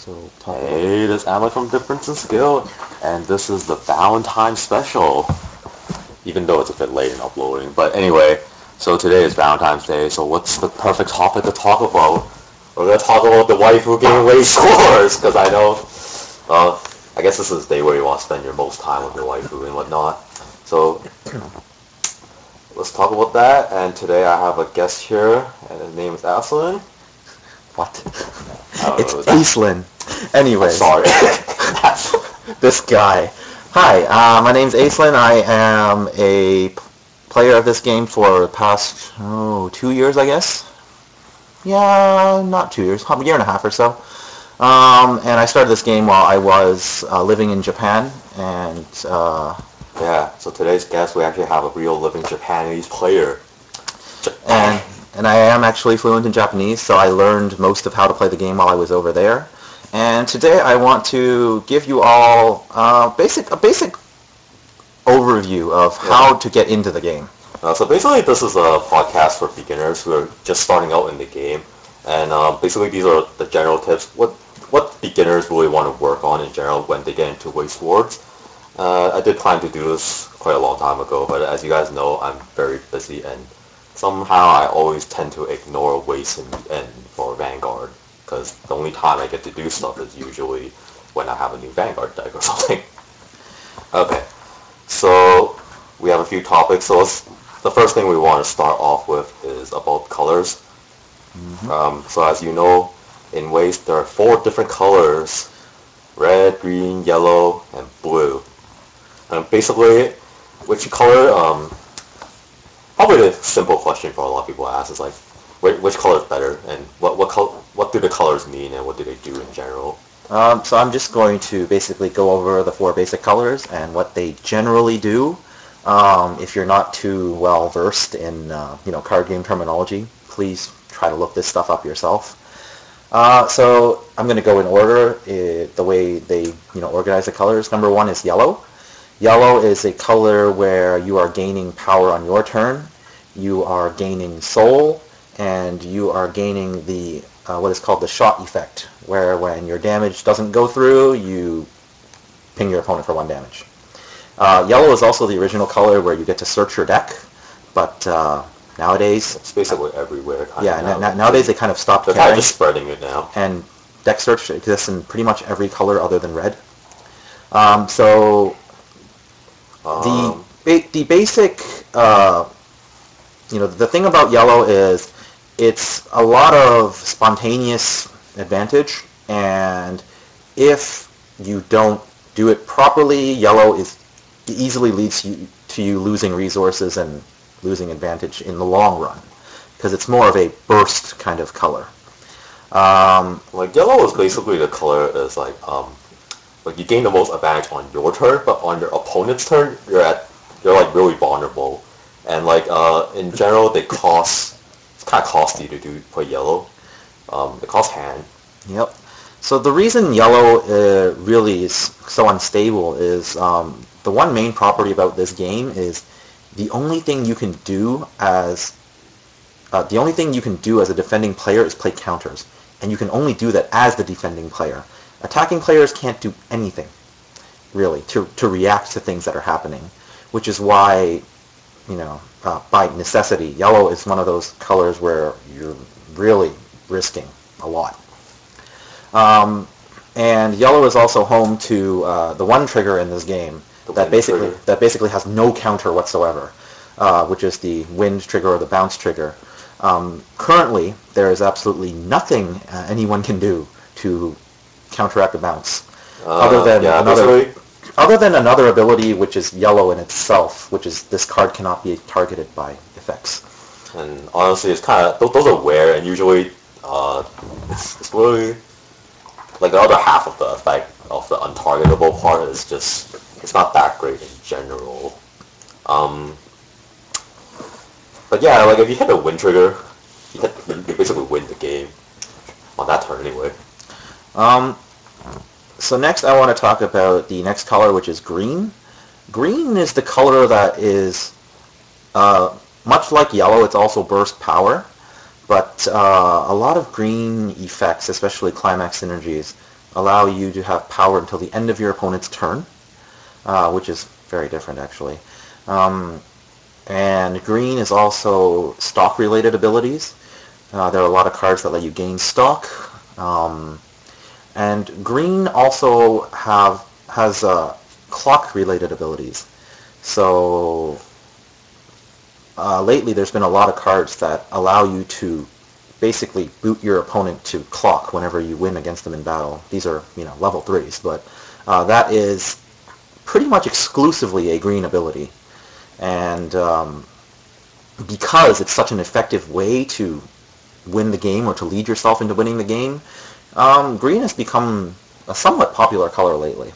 Hey, this is Amulet from DifferenceInSkill, and this is the Valentine special, even though it's a bit late in uploading. But anyway, so today is Valentine's Day, so what's the perfect topic to talk about? We're going to talk about the waifu game Weiss scores, because I know, I guess this is the day where you want to spend your most time with your waifu and whatnot. So, let's talk about that, and today I have a guest here, and his name is Aslan. What? It's Aislinn. Anyway. Sorry. This guy. Hi, my name's Aislinn. I am a player of this game for the past, 2 years, I guess. Yeah, not 2 years, a year and a half or so. And I started this game while I was living in Japan, and yeah, so today's guest, we actually have a real living Japanese player. And I am actually fluent in Japanese, so I learned most of how to play the game while I was over there. And today I want to give you all a basic overview of how to get into the game. So basically this is a podcast for beginners who are just starting out in the game. And basically these are the general tips, what beginners really want to work on in general when they get into Schwarz. I did plan to do this quite a long time ago, but as you guys know, I'm very busy and somehow I always tend to ignore Weiss and for Vanguard, because the only time I get to do stuff is usually when I have a new Vanguard deck or something. Okay, so we have a few topics. So the first thing we want to start off with is about colors. So as you know, in Weiss there are 4 different colors: red, green, yellow, and blue. And basically, which color? Probably the simple question for a lot of people to ask is like, which color is better, and what do the colors mean, and what do they do in general? So I'm just going to basically go over the 4 basic colors and what they generally do. If you're not too well versed in card game terminology, please try to look this stuff up yourself. So I'm going to go in order the way they organize the colors. Number 1 is yellow. Yellow is a color where you are gaining power on your turn, you are gaining soul, and you are gaining the what is called the shot effect, where when your damage doesn't go through, you ping your opponent for 1 damage. Yellow is also the original color where you get to search your deck, but nowadays... It's basically everywhere. Nowadays they kind of stopped caring. They're kind of just spreading it now. And deck search exists in pretty much every color other than red. The basic, the thing about yellow is it's a lot of spontaneous advantage, and if you don't do it properly, yellow easily leads to you losing resources and losing advantage in the long run, because it's more of a burst kind of color. Like yellow is basically the color is like you gain the most advantage on your turn, but on your opponent's turn, you're like really vulnerable, and like in general, it's kind of costly to play yellow. It costs hand. Yep. So the reason yellow really is so unstable is the one main property about this game is the only thing you can do as a defending player is play counters, and you can only do that as the defending player. Attacking players can't do anything, really, to react to things that are happening, which is why, by necessity, yellow is one of those colors where you're really risking a lot. And yellow is also home to the one trigger in this game that basically has no counter whatsoever, which is the wind trigger or the bounce trigger. Currently, there is absolutely nothing anyone can do to counteract the bounce, other than another ability which is yellow in itself, which is this card cannot be targeted by effects. And honestly, it's kind of those are rare, and usually it's really like the other half of the effect of the untargetable part is just it's not that great in general. But yeah, like if you hit a wind trigger, you basically win the game on that turn anyway. So next I want to talk about the next color, which is green. Green is the color that is, much like yellow, it's also burst power, but a lot of green effects, especially climax synergies, allow you to have power until the end of your opponent's turn, which is very different actually. And green is also stock-related abilities. There are a lot of cards that let you gain stock. And green also has clock-related abilities. So lately there's been a lot of cards that allow you to basically boot your opponent to clock whenever you win against them in battle. These are, level 3s, but that is pretty much exclusively a green ability. And because it's such an effective way to win the game or to lead yourself into winning the game, green has become a somewhat popular color lately.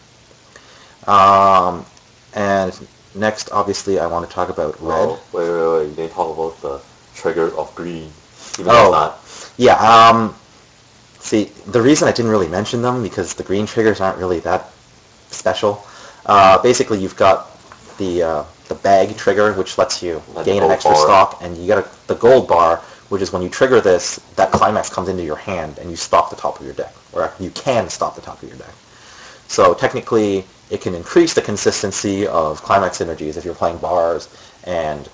And next, obviously, I want to talk about red. Oh, wait. You didn't talk about the trigger of green. Even though it's not. Yeah. See, the reason I didn't really mention them, because the green triggers aren't really that special. Basically, you've got the bag trigger, which lets you gain an extra stock, and you get the gold bar, which is when you trigger this, that climax comes into your hand, and you stop the top of your deck, or you can stop the top of your deck. So technically, it can increase the consistency of climax synergies if you're playing bars, and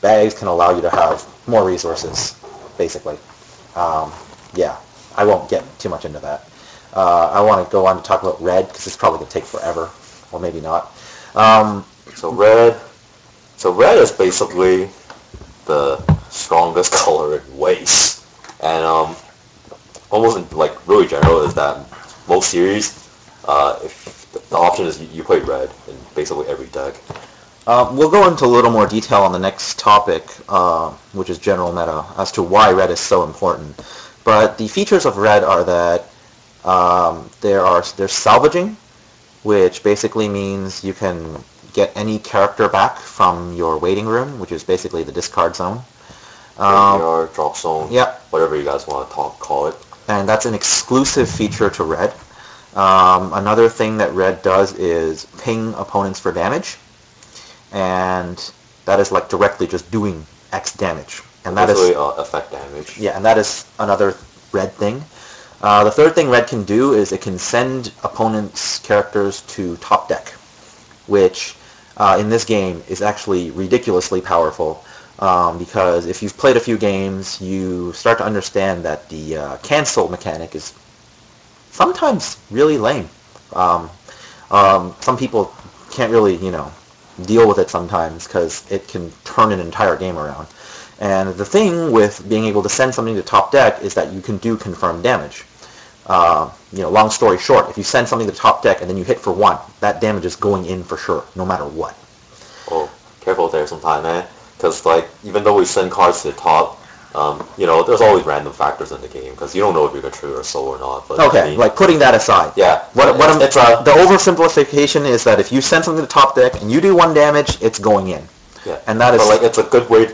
bags can allow you to have more resources, basically. Yeah, I won't get too much into that. I want to go on to talk about red, because it's probably going to take forever, or maybe not. So red is basically the strongest color in Weiss, and almost really general is that most series, if the option is you play red in basically every deck. We'll go into a little more detail on the next topic, which is general meta, as to why red is so important. But the features of red are that there's salvaging, which basically means you can get any character back from your waiting room, which is basically the discard zone. Graveyard, drop zone, yeah, whatever you guys want to call it. And that's an exclusive feature to red. Another thing that red does is ping opponents for damage, and that is directly just doing X damage. And that is effect damage. Yeah, and that is another red thing. The third thing red can do is it can send opponents' characters to top deck, which in this game is actually ridiculously powerful, because if you've played a few games, you start to understand that the cancel mechanic is sometimes really lame. Some people can't really, deal with it sometimes because it can turn an entire game around. And the thing with being able to send something to top deck is that you can do confirmed damage. Long story short, if you send something to top deck and then you hit for 1, that damage is going in for sure, no matter what. Oh, careful there sometime, man. Because, even though we send cards to the top, there's always random factors in the game, because you don't know if you're going to trigger a soul or not. But okay, putting that aside. Yeah. The oversimplification is that if you send something to top deck and you do 1 damage, it's going in. Yeah. And that is... But, it's a good way...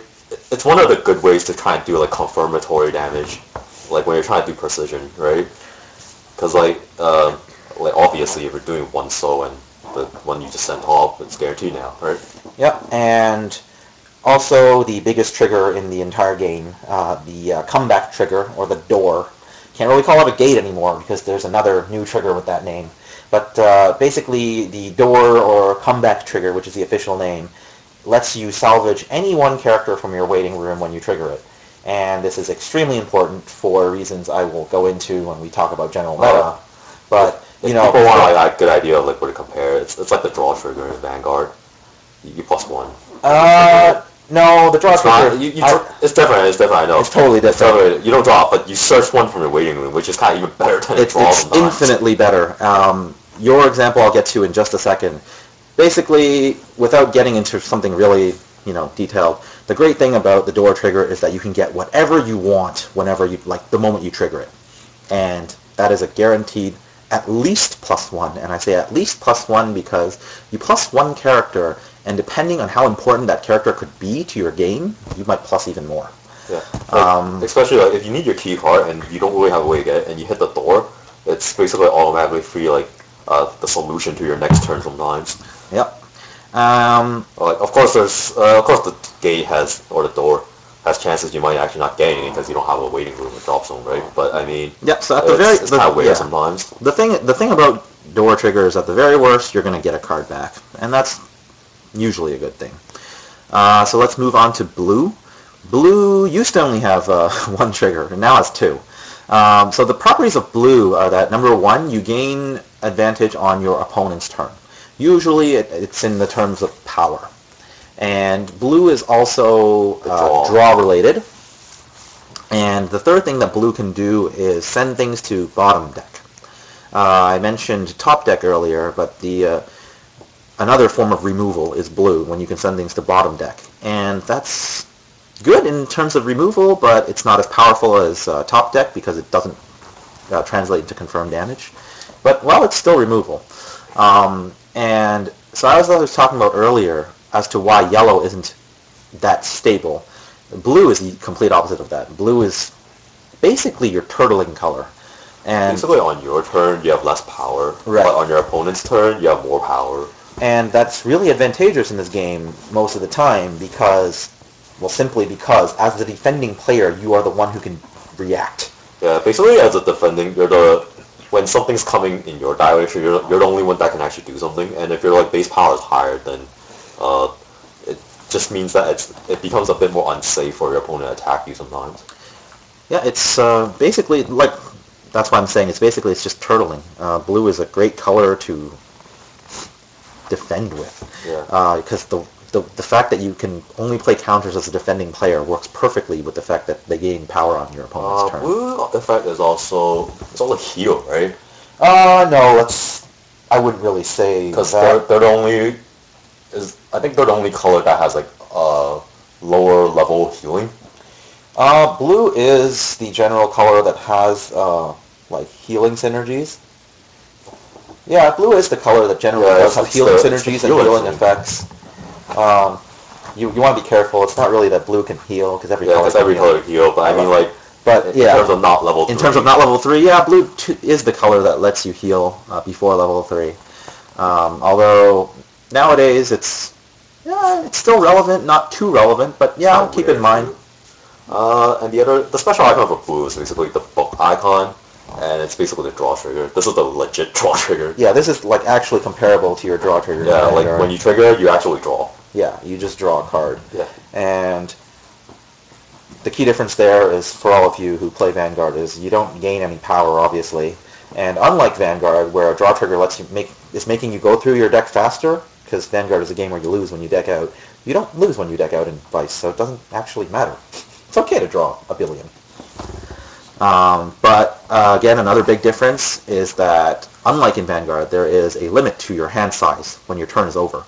It's one of the good ways to try and do, confirmatory damage. When you're trying to do precision, right? Because, obviously, if you're doing 1 soul and the one you just sent off, it's guaranteed now, right? Yep, and also the biggest trigger in the entire game, the comeback trigger, or the door. Can't really call it a gate anymore because there's another new trigger with that name. But basically, the door or comeback trigger, which is the official name, lets you salvage any one character from your waiting room when you trigger it. And this is extremely important for reasons I will go into when we talk about general meta. But, people want a good idea of what to compare. It's like the draw trigger in Vanguard. You +1. No, the draw trigger... It's different, I know. It's totally different. You don't draw, but you search 1 from your waiting room, which is kind of even better than a draw. It's infinitely better. Your example I'll get to in just a second. Basically, without getting into something really, detailed, the great thing about the door trigger is that you can get whatever you want whenever you, the moment you trigger it. And that is a guaranteed at least +1, and I say at least +1 because you +1 character, and depending on how important that character could be to your game, you might plus even more. Yeah, especially if you need your key card and you don't really have a way to get it, and you hit the door, it's basically automatically free, the solution to your next turn sometimes. Yep. Of course, the gate or the door has chances you might actually not get anything because you don't have a waiting room or drop zone, right? But I mean, yeah. So it's kind of weird sometimes. The thing about door triggers, at the very worst, you're going to get a card back, and that's usually a good thing. So let's move on to blue. Blue used to only have one trigger, and now has two. So the properties of blue are that, number one, you gain advantage on your opponent's turn. Usually it's in the terms of power. And blue is also draw related. And the third thing that blue can do is send things to bottom deck. I mentioned top deck earlier, but another form of removal is blue, when you can send things to bottom deck. And that's good in terms of removal, but it's not as powerful as top deck because it doesn't translate into confirmed damage. But, well, it's still removal. And so as I was talking about earlier, as to why yellow isn't that stable, blue is the complete opposite of that. Blue is basically your turtling color. And basically on your turn, you have less power, right. But on your opponent's turn, you have more power. And that's really advantageous in this game most of the time because, well, simply because as the defending player, you are the one who can react. Yeah, basically as a defending, when something's coming in your direction, you're the only one that can actually do something. And if your like base power is higher, then it just means that it becomes a bit more unsafe for your opponent to attack you sometimes. Yeah, it's basically like, that's why I'm saying it's just turtling. Blue is a great color to defend with. Yeah. Because the fact that you can only play counters as a defending player works perfectly with the fact that they gain power on your opponent's turn. Blue effect is also a heal, right? No, I wouldn't really say because that. I think they're the only color that has like lower level healing. Blue is the general color that has like healing synergies. Yeah, blue is the color that generally does have healing synergies and healing effects. You want to be careful. It's not really that blue can heal because every color can heal. But I mean, like, in terms of not level 3. In terms of not level 3, yeah, blue is the color that lets you heal before level 3. Although nowadays it's still relevant, not too relevant, but yeah, keep in mind. And the special icon for blue is basically the book icon, and it's basically the draw trigger. This is the legit draw trigger. Yeah, this is like actually comparable to your draw trigger. Yeah, like when you trigger, you actually draw. Yeah, you just draw a card. Yeah. And the key difference there is, for all of you who play Vanguard, is you don't gain any power, obviously. And unlike Vanguard, where a draw trigger is making you go through your deck faster, because Vanguard is a game where you lose when you deck out, you don't lose when you deck out in Weiss, so it doesn't actually matter. It's okay to draw a billion. But again, another big difference is that, unlike in Vanguard, there is a limit to your hand size when your turn is over.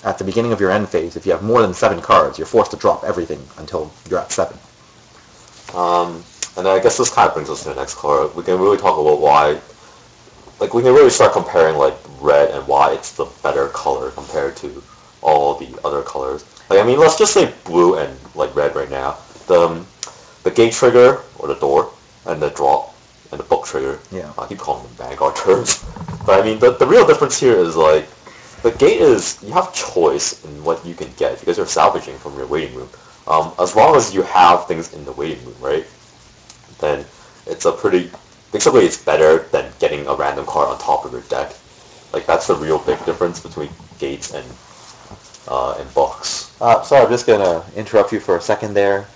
At the beginning of your end phase, if you have more than 7 cards, you're forced to drop everything until you're at 7. And I guess this kind of brings us to the next card. We can really talk about why, like, we can really start comparing, like, red and why it's the better color compared to all the other colors. Like, I mean, let's just say blue and, like, red right now. The gate trigger, or the door, and the drop, and the book trigger. Yeah. I keep calling them Vanguard terms. But, I mean, the real difference here is, like, the gate is, you have choice in what you can get because you're salvaging from your waiting room. As long as you have things in the waiting room, right, then it's basically it's better than getting a random card on top of your deck. Like, that's the real big difference between gates and books. Sorry, I'm just going to interrupt you for a second there.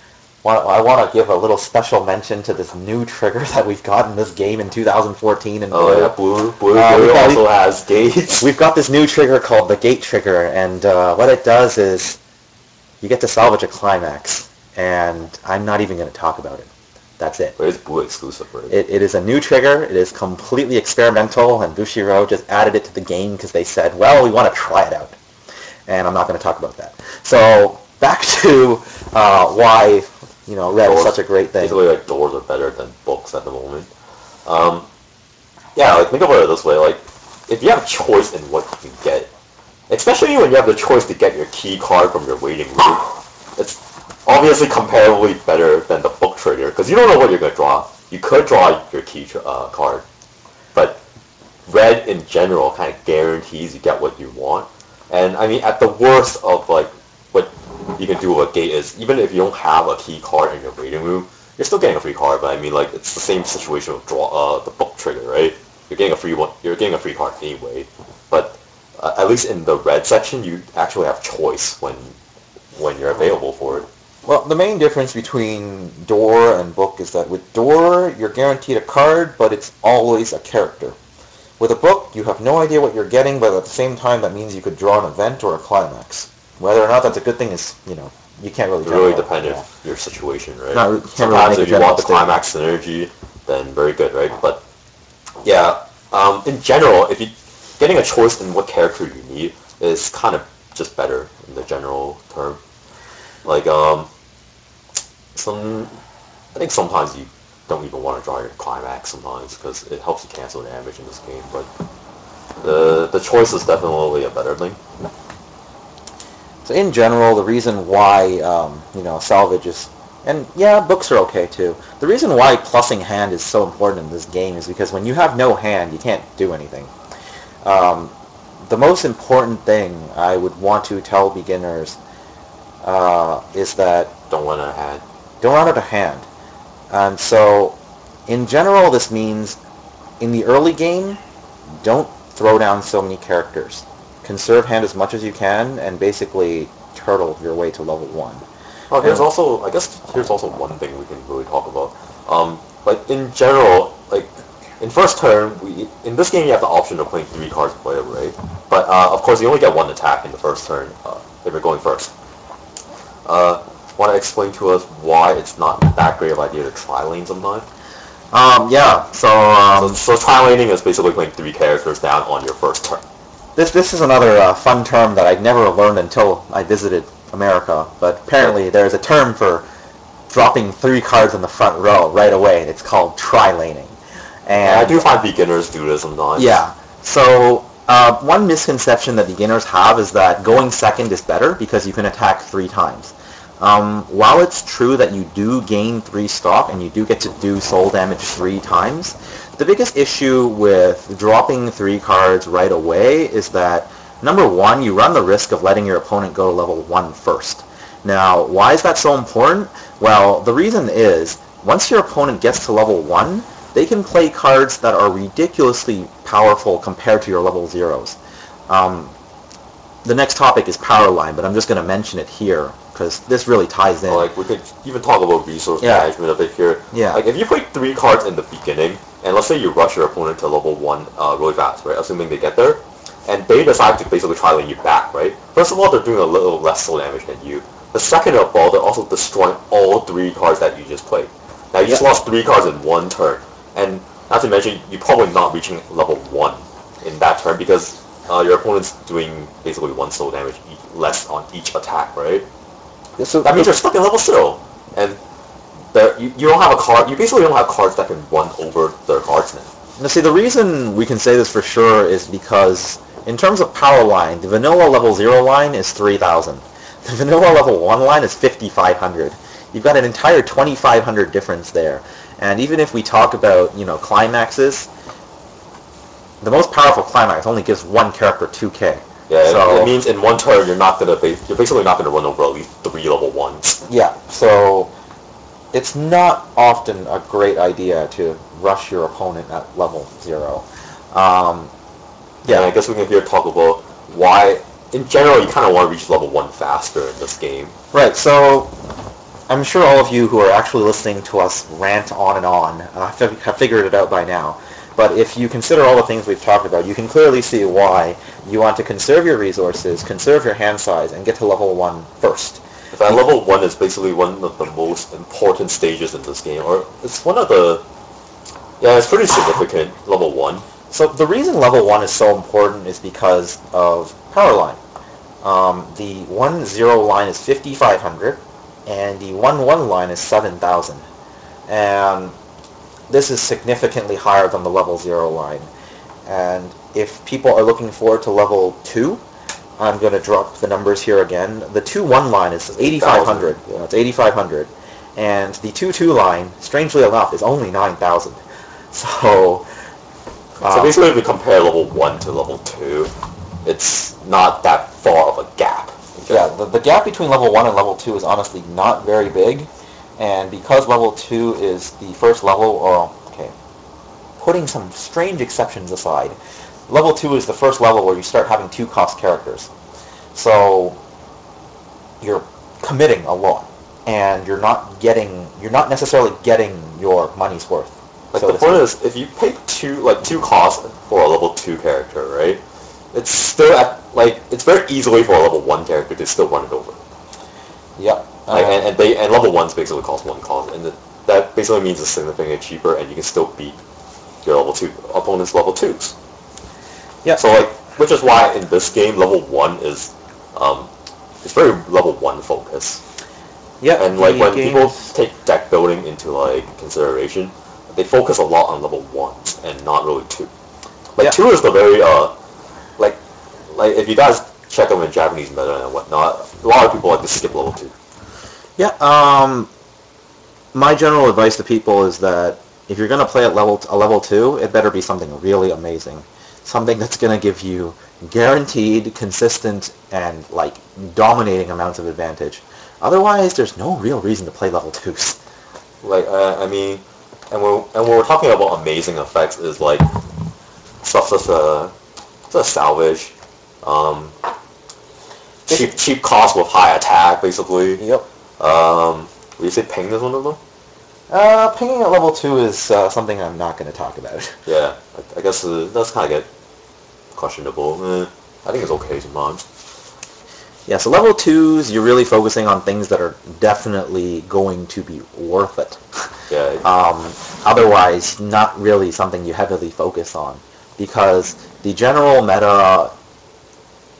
I want to give a little special mention to this new trigger that we've got in this game in 2014. And oh yeah, blue also has gates. We've got this new trigger called the gate trigger, and what it does is you get to salvage a climax, and I'm not even going to talk about it. That's it. But it's blue exclusive, right? It is a new trigger. It is completely experimental, and Bushiroad just added it to the game because they said, well, we want to try it out. And I'm not going to talk about that. So back to why red is such a great thing. Basically, like, doors are better than books at the moment. Yeah, like, think about it this way. Like, if you have choice in what you can get, especially when you have the choice to get your key card from your waiting room, it's obviously comparably better than the book trigger, because you don't know what you're going to draw. You could draw your key card, but red in general kind of guarantees you get what you want. And I mean, at the worst of like what you can do with a gate is, even if you don't have a key card in your waiting room, you're still getting a free card. But I mean, like, it's the same situation with the book trigger, right? You're getting a free one. You're getting a free card anyway. But at least in the red section, you actually have choice when you're available for it. Well, the main difference between door and book is that with door, you're guaranteed a card, but it's always a character. With a book, you have no idea what you're getting, but at the same time, that means you could draw an event or a climax. Whether or not that's a good thing is, you can't really. It really depends on your situation, right? No, sometimes if you want the climax synergy, then very good, right? But yeah, in general, if you getting a choice in what character you need is kind of just better in the general term. Like I think sometimes you don't even want to draw your climax sometimes because it helps you cancel damage in this game. But the choice is definitely a better thing. So in general, the reason why salvage is, and yeah, books are okay too. The reason why plussing hand is so important in this game is because when you have no hand, you can't do anything. The most important thing I would want to tell beginners is that don't run out of hand. Don't run out of hand. And so, in general, this means in the early game, don't throw down so many characters. Conserve hand as much as you can, and basically turtle your way to level 1. Oh, here's also one thing we can really talk about. Like in general, like in first turn, in this game you have the option of playing 3 cards player, right? But of course you only get 1 attack in the first turn if you're going first. Want to explain to us why it's not that great of an idea to tri-lane sometimes? Yeah. So tri-laning is basically playing 3 characters down on your first turn. This is another fun term that I'd never learned until I visited America. But apparently there's a term for dropping 3 cards in the front row right away. It's called tri-laning. And I do find beginners do this sometimes. Yeah. So one misconception that beginners have is that going second is better because you can attack 3 times. While it's true that you do gain 3 stock and you do get to do soul damage 3 times, the biggest issue with dropping 3 cards right away is that, number 1, you run the risk of letting your opponent go to level 1 first. Now, why is that so important? Well, the reason is, once your opponent gets to level 1, they can play cards that are ridiculously powerful compared to your level 0s. The next topic is power line, but I'm just going to mention it here because this really ties in. Like we could even talk about resource management a bit here. Yeah. Like if you play 3 cards in the beginning, and let's say you rush your opponent to level 1 really fast, right? Assuming they get there, and they decide to basically try to lane you back, right? First of all, they're doing a little less soul damage than you. The second of all, they're also destroying all 3 cards that you just played. Now you just lost 3 cards in 1 turn, and not to mention you're probably not reaching level 1 in that turn because your opponent's doing basically 1 soul damage less on each attack, right? So that means you're stuck in level 0, and you don't have a card. You basically don't have cards that can run over their cards now. Now, see, the reason we can say this for sure is because in terms of power line, the vanilla level 0 line is 3,000. The vanilla level 1 line is 5,500. You've got an entire 2,500 difference there. And even if we talk about climaxes, the most powerful climax only gives 1 character 2k. Yeah, so it means in 1 turn you're basically not gonna run over at least 3 level 1s. Yeah, so it's not often a great idea to rush your opponent at level 0. Yeah, I guess we can here talk about why, in general, you kind of want to reach level 1 faster in this game. Right, so I'm sure all of you who are actually listening to us rant on and on have figured it out by now. But if you consider all the things we've talked about, you can clearly see why you want to conserve your resources, conserve your hand size, and get to level 1 first. That level 1 is basically one of the most important stages in this game, or it's one of the... Yeah, it's pretty significant, level 1. So the reason level 1 is so important is because of power line. The 1-0 line is 5,500, and the 1-1 line is 7,000. And this is significantly higher than the level 0 line. And if people are looking forward to level 2, I'm going to drop the numbers here again. The 2-1 line is 8,500. Yeah, it's 8,500. And the 2-2 line, strangely enough, is only 9,000. So basically if we compare level 1 to level 2, it's not that far of a gap in Yeah, the gap between level 1 and level 2 is honestly not very big, and because level 2 is the first level, or, okay, putting some strange exceptions aside, level 2 is the first level where you start having 2-cost characters. So you're committing a lot, and you're not necessarily getting your money's worth. Like, so the point is, if you pay two costs for a level 2 character, right? It's still it's very easily for a level 1 character to still run it over. Yep. And level 1s basically cost 1 cost, and that basically means it's significantly cheaper, and you can still beat your level 2 opponent's level 2s. Yeah. So which is why in this game level 1 is it's very level 1 focus. Yeah. And when people take deck building into consideration, they focus a lot on level 1s and not really 2. 2 is the very if you guys check them in Japanese meta and whatnot, a lot of people like to skip level 2. Yeah. My general advice to people is that if you're going to play at a level 2, it better be something really amazing. Something that's going to give you guaranteed, consistent, and dominating amounts of advantage. Otherwise, there's no real reason to play level 2s. I mean, and when we're talking about amazing effects, is stuff such as salvage, cheap cost with high attack, basically. Yep. Would you say ping is one of them? Pinging at level 2 is something I'm not going to talk about. Yeah, I guess that's kind of get questionable. I think it's okay sometimes. Yeah, so level 2s, you're really focusing on things that are definitely going to be worth it. Yeah. Otherwise, not really something you heavily focus on. Because the general meta,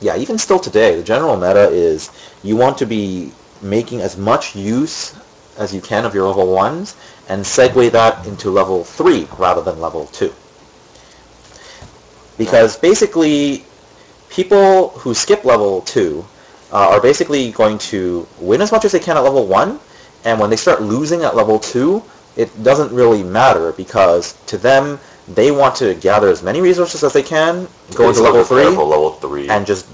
yeah, even still today, the general meta is you want to be making as much use as you can of your level 1s and segue that into level 3 rather than level 2. Because basically, people who skip level 2 are basically going to win as much as they can at level 1, and when they start losing at level 2, it doesn't really matter because to them, they want to gather as many resources as they can, go into level 3, and just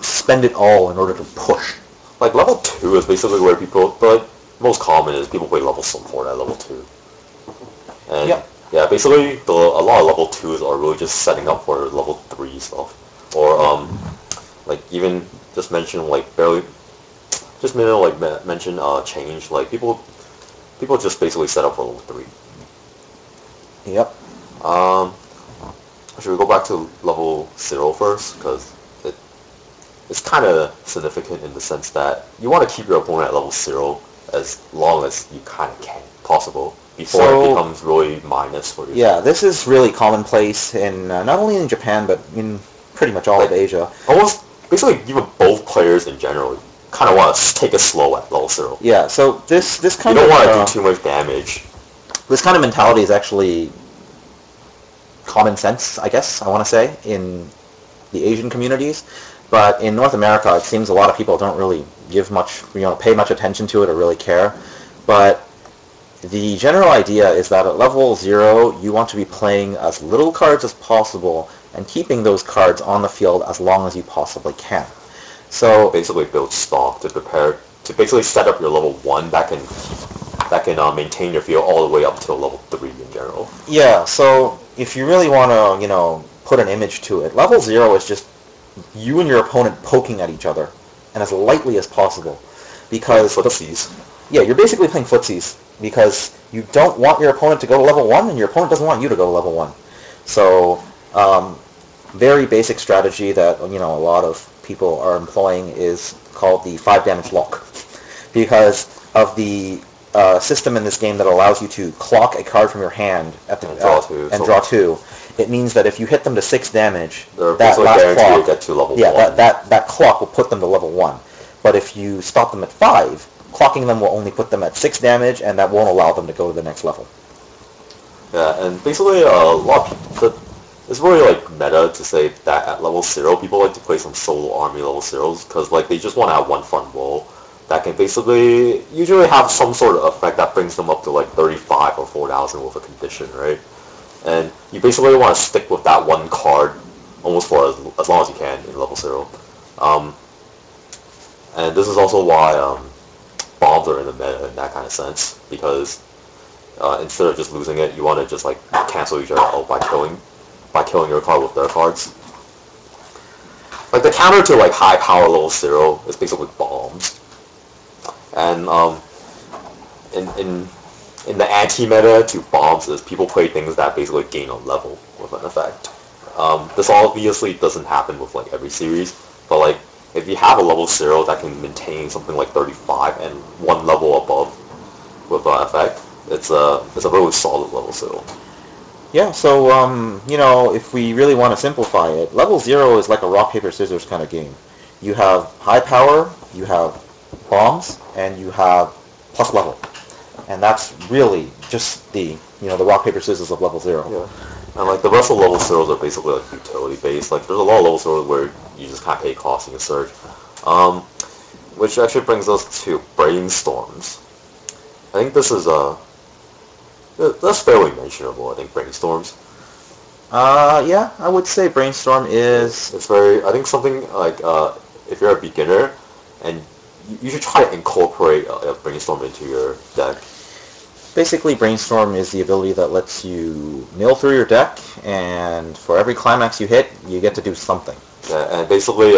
spend it all in order to push. Level 2 is basically where people, most common is people play level support at level 2. And yeah, basically a lot of level 2s are really just setting up for level 3 stuff. Or even just mention mention change, people just basically set up for level 3. Yep. Should we go back to level 0 first? Because it's kind of significant in the sense that you want to keep your opponent at level 0 as long as you kind of can, possible, before it becomes really minus for you. Yeah, this is really commonplace in not only in Japan, but in pretty much all of Asia. Almost, basically, even both players in general kind of want to take it slow at level 0. Yeah, so this kind of... You don't want to do too much damage. This kind of mentality is actually common sense, I guess, I want to say, in the Asian communities. But in North America, it seems a lot of people don't really pay much attention to it or really care. But the general idea is that at level 0, you want to be playing as little cards as possible and keeping those cards on the field as long as you possibly can. So basically build stock to prepare, to basically set up your level 1 that can maintain your field all the way up to level 3 in general. Yeah, so if you really want to, put an image to it, level 0 is just you and your opponent poking at each other, and as lightly as possible, because footsies. Yeah, you're basically playing footsies because you don't want your opponent to go to level 1, and your opponent doesn't want you to go to level 1. So, very basic strategy that a lot of people are employing is called the 5 damage lock, because of the system in this game that allows you to clock a card from your hand at the draw 2. It means that if you hit them to 6 damage, that last clock, get to level 1. that clock will put them to level 1. But if you stop them at 5, clocking them will only put them at 6 damage, and that won't allow them to go to the next level. Yeah, and basically a lot of people, it's really meta to say that at level 0, people like to play some solo army level 0s, because they just want to have one front wall that can basically usually have some sort of effect that brings them up to 35 or 4,000 with a condition, right? And you basically want to stick with that one card almost for as long as you can in level 0. And this is also why bombs are in the meta in that kind of sense, because instead of just losing it, you want to just like cancel each other out by killing your card with their cards. Like the counter to like high power level 0 is basically bombs. And in the anti-meta to bombs is people play things that basically gain a level with an effect. This obviously doesn't happen with like every series, but like if you have a level 0 that can maintain something like 35 and one level above with an effect, it's a really solid level 0. Yeah, so, you know, if we really want to simplify it, level 0 is like a rock, paper, scissors kind of game. You have high power, you have bombs, and you have plus level. And that's really just the, you know, the rock, paper, scissors of level 0. Yeah. And like the rest of level 0s are basically like utility based. Like there's a lot of level 0s where you just can't pay costs and you can search. Which actually brings us to brainstorms. I think this is that's fairly mentionable, I think, brainstorms. Yeah, I would say brainstorm is... It's very, I think something like, if you're a beginner, and you should try to incorporate a brainstorm into your deck. Basically, brainstorm is the ability that lets you mill through your deck, and for every climax you hit, you get to do something. Yeah, and basically,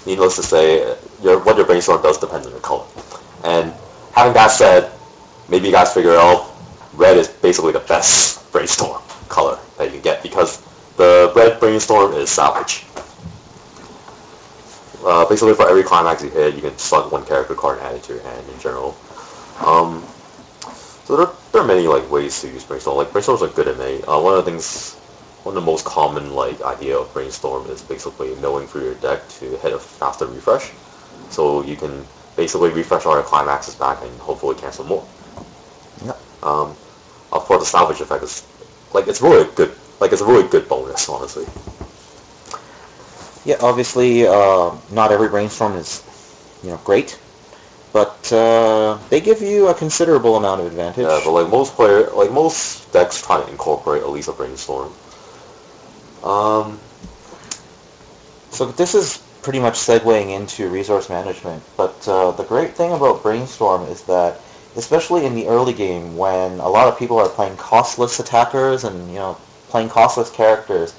needless to say, what your brainstorm does depends on your color. And having that said, maybe you guys figure out red is basically the best brainstorm color that you can get, because the red brainstorm is salvage. Basically, for every climax you hit, you can select one character card and add it to your hand in general. So there are many like ways to use brainstorm. Like brainstorms are good at many. One of the most common like idea of brainstorm is basically milling through your deck to hit a faster refresh. So you can basically refresh all your climaxes back and hopefully cancel more. Yep. Of course, the salvage effect is like it's really good. Like it's a really good bonus, honestly. Yeah, obviously, not every brainstorm is, you know, great, but they give you a considerable amount of advantage. Yeah, but like most decks try to incorporate at least a brainstorm. So this is pretty much segueing into resource management, but the great thing about brainstorm is that, especially in the early game when a lot of people are playing costless attackers and, you know, playing costless characters,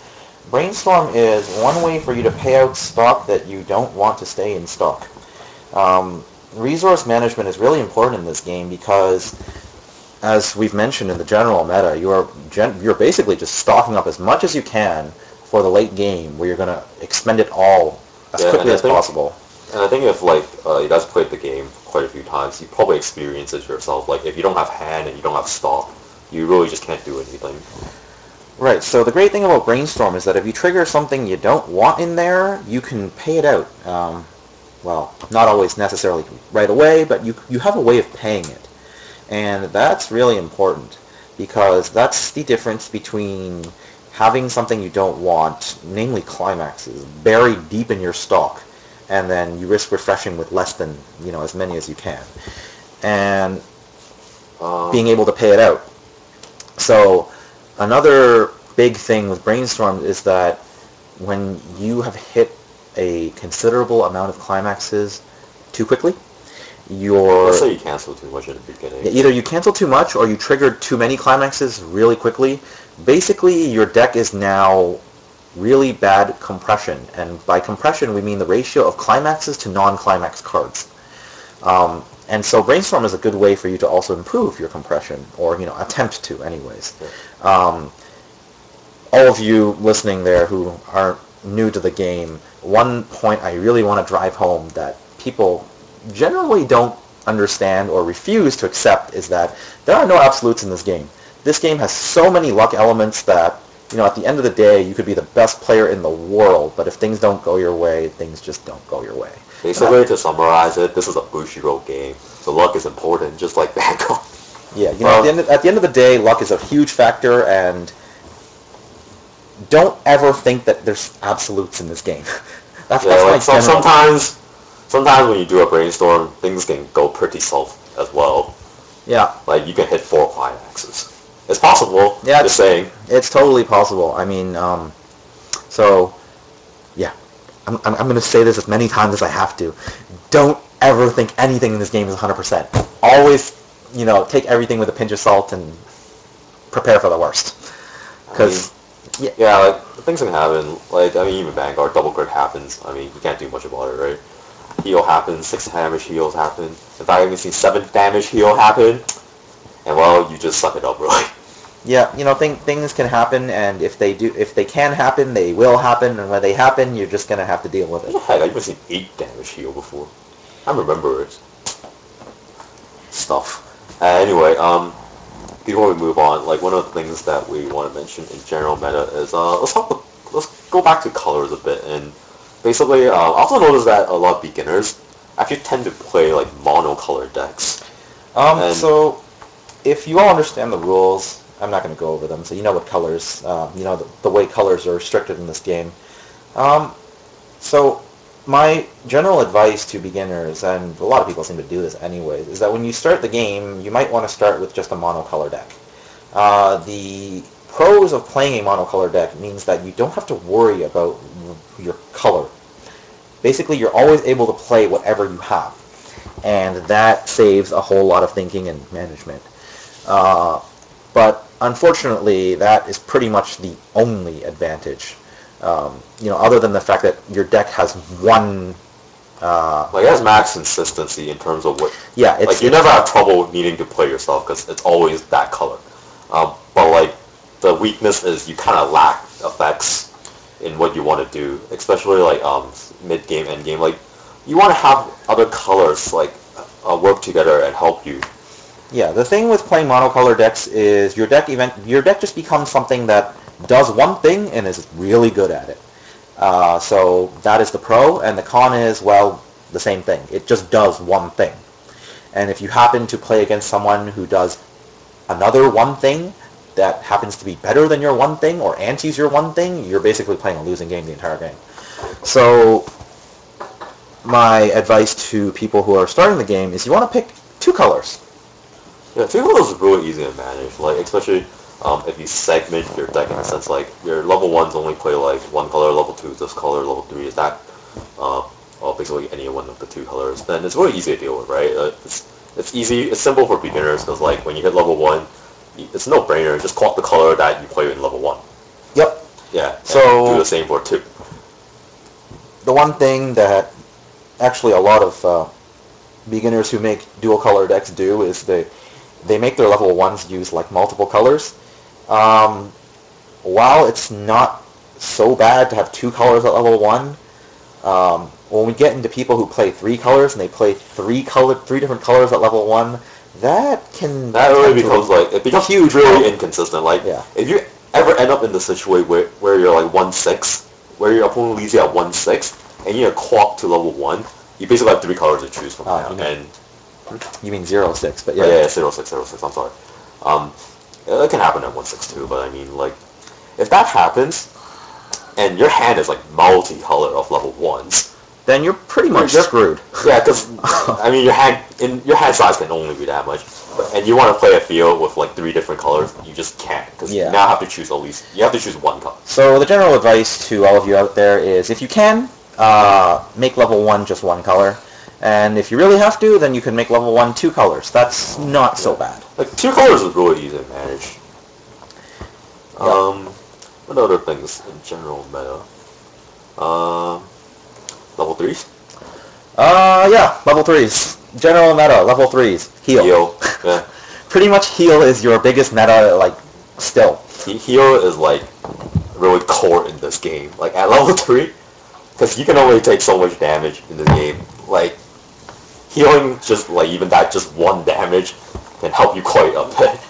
brainstorm is one way for you to pay out stock that you don't want to stay in stock. Resource management is really important in this game because, as we've mentioned in the general meta, you're basically just stocking up as much as you can for the late game, where you're going to expend it all as quickly as possible. And I think if like you guys played the game quite a few times, you probably experience it yourself. Like if you don't have hand and you don't have stock, you really just can't do anything. Right, so the great thing about brainstorm is that if you trigger something you don't want in there, you can pay it out. Well, not always necessarily right away, but you have a way of paying it. And that's really important, because that's the difference between having something you don't want, namely climaxes, buried deep in your stock, and then you risk refreshing with less than, you know, as many as you can, and being able to pay it out. So another big thing with brainstorm is that when you have hit a considerable amount of climaxes too quickly, let's say you cancel too much at the beginning. Either you cancel too much or you triggered too many climaxes really quickly. Basically, your deck is now really bad compression, and by compression we mean the ratio of climaxes to non-climax cards. And so brainstorm is a good way for you to also improve your compression, or, you know, attempt to anyways. Yeah. All of you listening there who are new to the game, one point I really want to drive home that people generally don't understand or refuse to accept is that there are no absolutes in this game. This game has so many luck elements that, you know, at the end of the day, you could be the best player in the world, but if things don't go your way, things just don't go your way. Basically, to summarize it, this is a Bushiroad game, so luck is important, just like Vanguard. Yeah, you know, at the end of the day, luck is a huge factor, and don't ever think that there's absolutes in this game. that's like sometimes when you do a brainstorm, things can go pretty south as well. Yeah. Like you can hit 4 climaxes. It's possible. Yeah, just saying. It's totally possible. I mean, so yeah, I'm going to say this as many times as I have to. don't ever think anything in this game is 100%. Always, take everything with a pinch of salt and prepare for the worst. Because, yeah, like, things can happen. Like, I mean, even Vanguard, double crit happens. I mean, you can't do much about it, right? Heal happens, 6 damage heals happen. In fact, I've even seen 7 damage heal happen. And, well, you just suck it up, really. Yeah, things can happen, and if they can happen, they will happen, and when they happen, you're just gonna have to deal with it. Heck, I've even seen 8 damage heal before. I remember it. Stuff. Anyway, before we move on, like, one of the things that we want to mention in general meta is, let's go back to colors a bit, and basically, I also noticed that a lot of beginners actually tend to play, like, monocolor decks. So, if you all understand the rules, I'm not going to go over them, so you know what colors, the way colors are restricted in this game. So, my general advice to beginners, and a lot of people seem to do this anyways, is that when you start the game, you might want to start with just a monocolor deck. The pros of playing a monocolor deck means that you don't have to worry about your color. Basically, you're always able to play whatever you have, and that saves a whole lot of thinking and management. But unfortunately, that is pretty much the only advantage. Other than the fact that your deck has one... like, it has max consistency in terms of what... Yeah, it's... Like, you never have trouble needing to play yourself, because it's always that color. But, like, the weakness is you kind of lack effects in what you want to do, especially, like, mid-game, end-game. Like, you want to have other colors, like, work together and help you. Yeah, the thing with playing monocolor decks is your deck just becomes something that does one thing and is really good at it. So that is the pro, and the con is, well, the same thing. It just does one thing. And if you happen to play against someone who does another one thing that happens to be better than your one thing or antis your one thing, you're basically playing a losing game the entire game. So my advice to people who are starting the game is you want to pick 2 colors. Yeah, 2 colors is really easy to manage, like, especially if you segment your deck in a sense, like, your level 1s only play, like, one color, level 2 is this color, level 3 is that, well, basically any one of the 2 colors, then it's really easy to deal with, right? It's easy, it's simple for beginners, because, like, when you hit level 1, it's no brainer, just clock the color that you play in level 1. Yep. Yeah, so do the same for 2. The one thing that actually a lot of beginners who make dual color decks do is they make their level 1s use, like, multiple colors. While it's not so bad to have 2 colors at level 1, when we get into people who play 3 colors and they play 3 different colors at level 1, that really becomes, like, it becomes huge, really inconsistent. Like, yeah. If you ever end up in the situation where you're, like, 1-6, where your opponent leads you at 1-6, and you clock to level 1, you basically have 3 colors to choose from now. You mean 0-6, but yeah. Yeah, 0-6, I'm sorry. It can happen at 1-6 too, but I mean, like, if that happens, and your hand is, like, multi-color of level 1s, then you're pretty much screwed. Yeah, because, I mean, your hand size can only be that much, and you want to play a field with, like, 3 different colors, you just can't, because you now have to choose you have to choose one color. So the general advice to all of you out there is, if you can, make level 1 just 1 color. And if you really have to, then you can make level 1 2 colors. That's not so bad. Like, 2 colors is really easy to manage. What other things in general meta? Level 3s? Yeah, level 3s. General meta, level 3s. Heal. Yeah. Pretty much heal is your biggest meta, like, still. Heal is, like, really core in this game. Like, at level 3, because you can only take so much damage in this game. Like, healing just, like, even that just 1 damage can help you quite a bit.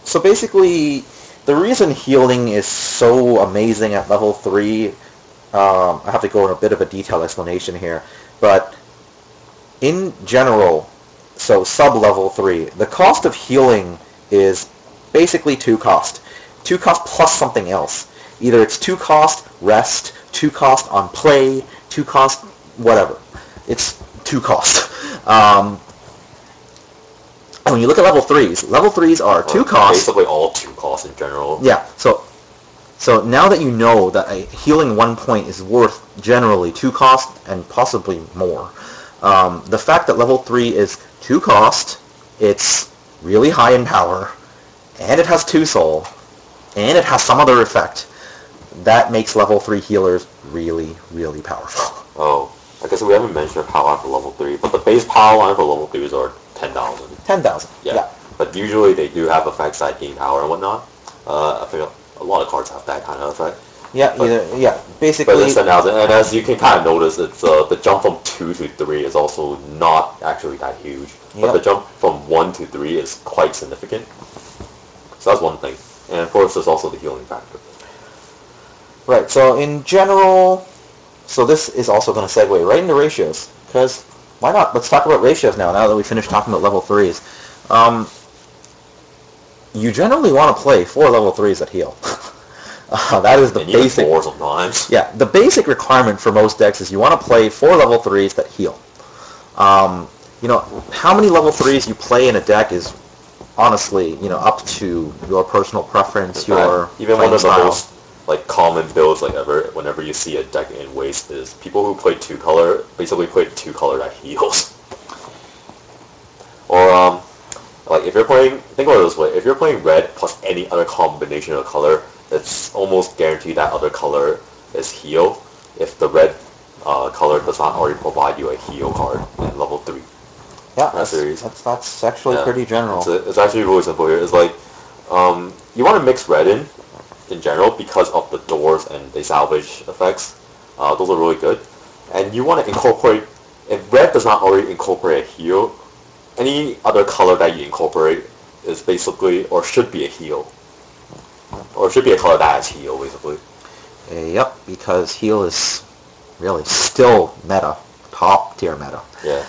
So basically, the reason healing is so amazing at level 3, I have to go in a bit of a detailed explanation here, but in general, so sub-level 3, the cost of healing is basically 2 cost. 2 cost plus something else. Either it's 2 cost rest, 2 cost on play, 2 cost whatever. It's 2 cost. And when you look at level 3s are 2 cost. Basically all 2 costs in general. Yeah, so now that you know that a healing 1 point is worth generally 2 cost and possibly more, The fact that level 3 is 2 cost, it's really high in power, and it has 2 soul, and it has some other effect, that makes level 3 healers really, really powerful. Oh, I guess we haven't mentioned power line for level 3, but the base power line for level 3s are 10,000. 10,000, yeah. But usually they do have effects that gain power and whatnot. I think a lot of cards have that kind of effect. Yeah, basically. But it's 10,000, and as you can kind of notice, it's the jump from 2 to 3 is also not actually that huge. But the jump from 1 to 3 is quite significant. So that's one thing. And of course, there's also the healing factor. Right, so in general, so this is also going to segue right into ratios, because why not? Let's talk about ratios now that we finished talking about level 3s. You generally want to play 4 level 3s that heal. That is the and basic. 4 sometimes. Yeah, the basic requirement for most decks is you want to play 4 level 3s that heal. You know, how many level 3s you play in a deck is honestly, you know, up to your personal preference, your even playing one of the style. most like common builds like ever whenever you see a deck in Weiss is people who play 2 color basically play 2 color that heals. Or like if you're playing, think about it this way, if you're playing red plus any other combination of color, it's almost guaranteed that other color is heal if the red color does not already provide you a heal card in level 3. Yeah, that's actually pretty general. It's actually really simple here. It's like you want to mix red in general because of the doors and the salvage effects. Those are really good. And you want to incorporate, if red does not already incorporate a heal, any other color that you incorporate is basically, or should be a heal. Or should be a color that has heal, basically. Yep, because heal is really still meta, top tier meta. Yeah.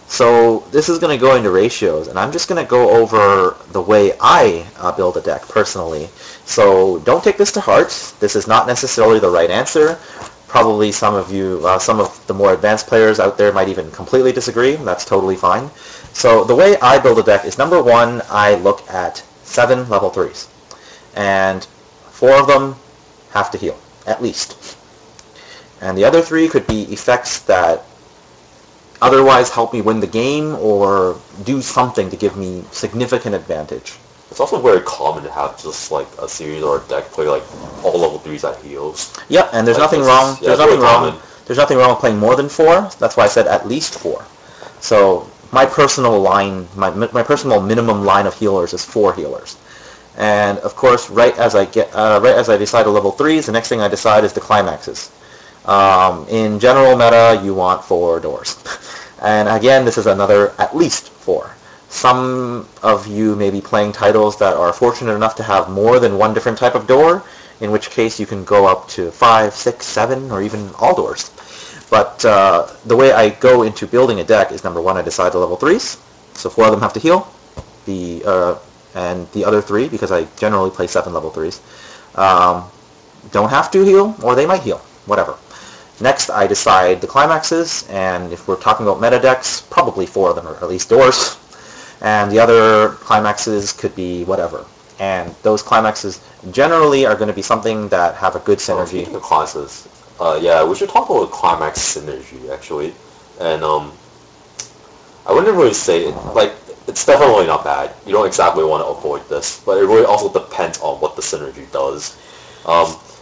So this is going to go into ratios, and I'm just going to go over the way I build a deck personally. So don't take this to heart. This is not necessarily the right answer. Probably some of you, some of the more advanced players out there might even completely disagree. That's totally fine. So the way I build a deck is, number 1, I look at 7 level 3s. And 4 of them have to heal, at least. And the other 3 could be effects that otherwise help me win the game or do something to give me significant advantage. It's also very common to have just like a series or a deck play like all level 3s that heals. Yeah, and there's nothing wrong. There's nothing wrong. There's nothing wrong with playing more than 4. That's why I said at least 4. So my personal line, my personal minimum line of healers is 4 healers. And of course, right as I decide to level 3s, the next thing I decide is the climaxes. In general meta, you want 4 doors. And again, this is another at least 4. Some of you may be playing titles that are fortunate enough to have more than 1 different type of door, in which case you can go up to 5, 6, 7, or even all doors. But the way I go into building a deck is, number 1, I decide to level 3s, so 4 of them have to heal, and the other 3, because I generally play 7 level 3s, don't have to heal, or they might heal, whatever. Next, I decide the climaxes, and if we're talking about meta decks, probably 4 of them are at least doors, and the other climaxes could be whatever. And those climaxes generally are going to be something that have a good synergy. Speaking of climaxes, yeah, we should talk about climax synergy, actually. And I wouldn't really say, it's definitely not bad. You don't exactly want to avoid this, but it really also depends on what the synergy does.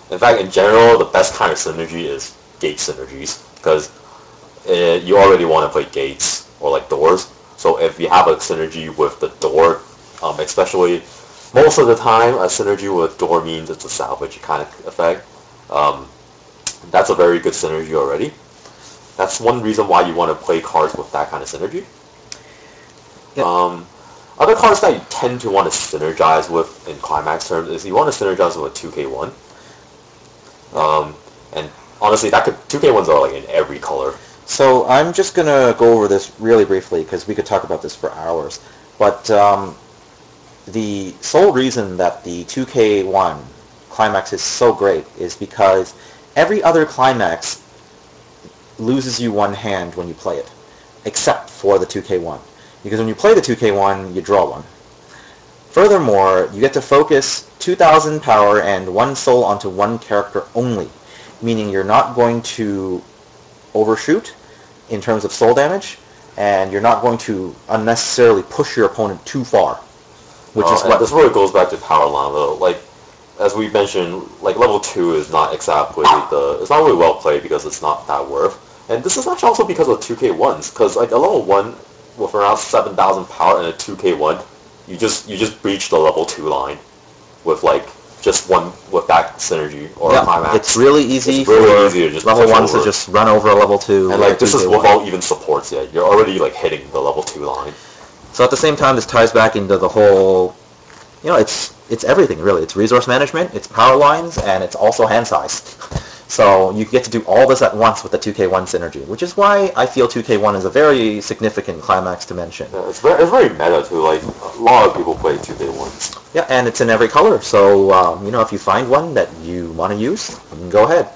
In fact, in general, the best kind of synergy is gate synergies, because you already want to play gates or like doors. So if you have a synergy with the door, especially most of the time a synergy with door means it's a salvage kind of effect. That's a very good synergy already. That's one reason why you want to play cards with that kind of synergy. Yep. Other cards that you tend to want to synergize with in climax terms is you want to synergize with a 2K1. And honestly, 2K1s are like in every color. So I'm just going to go over this really briefly because we could talk about this for hours. But the sole reason that the 2K1 climax is so great is because every other climax loses you 1 hand when you play it, except for the 2K1. Because when you play the 2K1, you draw 1. Furthermore, you get to focus 2,000 power and 1 soul onto 1 character only, meaning you're not going to overshoot, in terms of soul damage, and you're not going to unnecessarily push your opponent too far, which is what... This really goes back to power line, though. Like, as we mentioned, like, level 2 is not exactly it's not really well played because it's not that worth. And this is actually also because of 2k1s, because, like, a level 1 with around 7,000 power and a 2k1, you just breach the level 2 line with, like, just one with that synergy or climax. It's really easy for easy to just level 1s to just run over a level 2. And, like, this is without even supports yet. You're already, like, hitting the level 2 line. So at the same time, this ties back into the whole, it's everything, really. It's resource management, it's power lines, and it's also hand size. So you get to do all this at once with the 2k1 synergy, which is why I feel 2k1 is a very significant climax to mention. Yeah, it's very meta, too. Like, a lot of people play 2k1s. Yeah, and it's in every color. So, if you find one that you want to use, you can go ahead.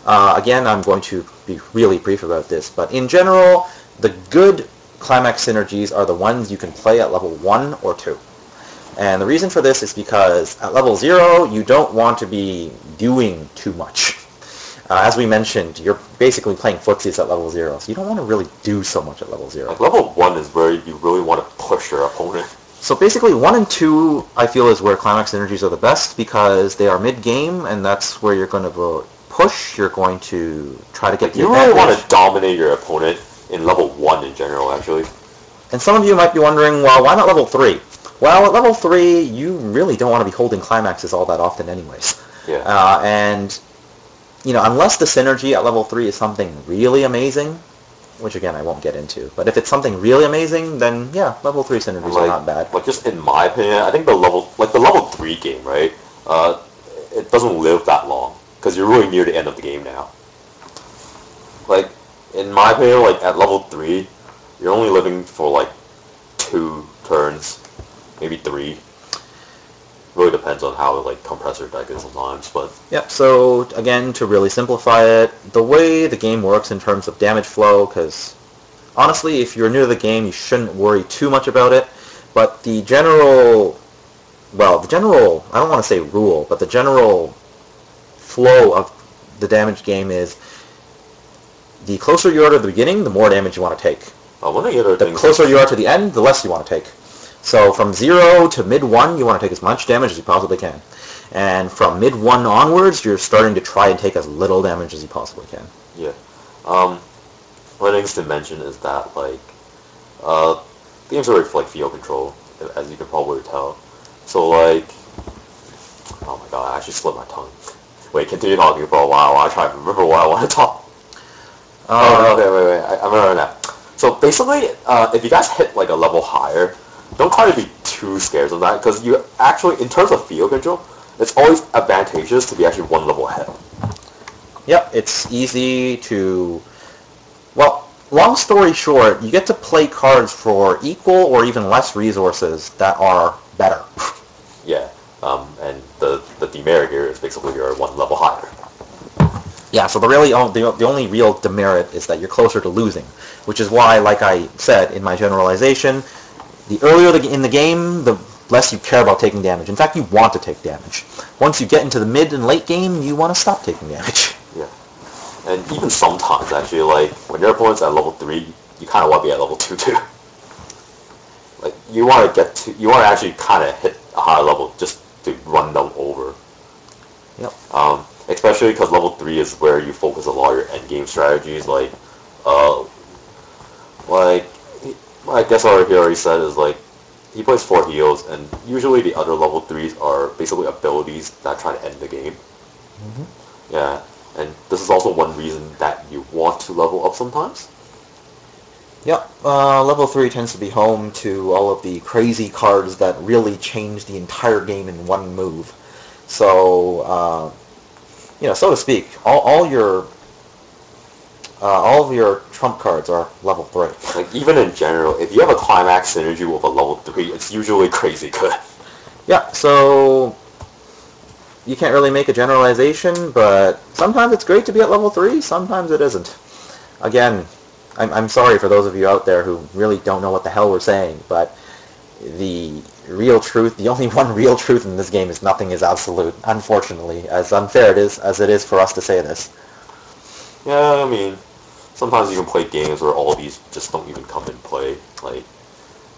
Again, I'm going to be really brief about this, but in general, the good climax synergies are the ones you can play at level 1 or 2. And the reason for this is because at level 0, you don't want to be doing too much. As we mentioned, you're basically playing footsies at level 0, so you don't want to really do so much at level 0. Like, level 1 is where you really want to push your opponent. So basically, 1 and 2, I feel, is where climax synergies are the best because they are mid-game, and that's where you're going to push, you're going to try to get the advantage. You really want to dominate your opponent in level 1 in general, actually. And some of you might be wondering, well, why not level 3? Well, at level 3, you really don't want to be holding climaxes all that often anyways. Yeah. And, unless the synergy at level 3 is something really amazing, which again I won't get into, but if it's something really amazing, then yeah, level 3 synergies are not bad. Like, just in my opinion, I think the level 3 game, right, it doesn't live that long, because you're really near the end of the game now. Like, in my opinion, like, at level 3, you're only living for, like, 2 turns, maybe 3. Really depends on how, like, compressor deck is sometimes, but... Yep, so, again, to really simplify it, the way the game works in terms of damage flow, because, honestly, if you're new to the game, you shouldn't worry too much about it, but the general, I don't want to say rule, but the general flow of the damage game is the closer you are to the beginning, the more damage you want to take. The closer you are to the end, the less you want to take. So from 0 to mid-1, you want to take as much damage as you possibly can. And from mid-1 onwards, you're starting to try and take as little damage as you possibly can. Yeah. One thing to mention is that, like, games are like field control, as you can probably tell. So, like, oh my god, I actually slipped my tongue. Wait, continue talking for a while I try to remember what I want to talk. Okay, wait, I remember that. So basically, if you guys hit like a level higher, don't try to be too scared of that, because you actually, in terms of field control, it's always advantageous to be actually one level ahead. Yep, it's easy to... Well, long story short, you get to play cards for equal or even less resources that are better. Yeah, and the demerit here is basically you're one level higher. Yeah, so the only real demerit is that you're closer to losing, which is why, like I said in my generalization, the earlier in the game, the less you care about taking damage. In fact, you want to take damage. Once you get into the mid and late game, you want to stop taking damage. Yeah. And even sometimes, actually, like, when your opponent's at level 3, you kind of want to be at level 2, too. Like, you want to actually kind of hit a higher level just to run them over. Yep. Especially because level 3 is where you focus a lot of your endgame strategies, like, I guess what he already said is, like, he plays 4 heals, and usually the other level 3s are basically abilities that try to end the game. Mm-hmm. Yeah, and this is also one reason that you want to level up sometimes. Yep, level 3 tends to be home to all of the crazy cards that really change the entire game in one move. So, so to speak, all of your trump cards are level 3. Like, even in general, if you have a climax synergy with a level 3, it's usually crazy good. Yeah, so you can't really make a generalization, but sometimes it's great to be at level 3, sometimes it isn't. Again, I'm sorry for those of you out there who really don't know what the hell we're saying, but the real truth, the only one real truth in this game is nothing is absolute, unfortunately, as unfair as it is for us to say this. Yeah, I mean, sometimes you can play games where all these just don't even come in play. Like,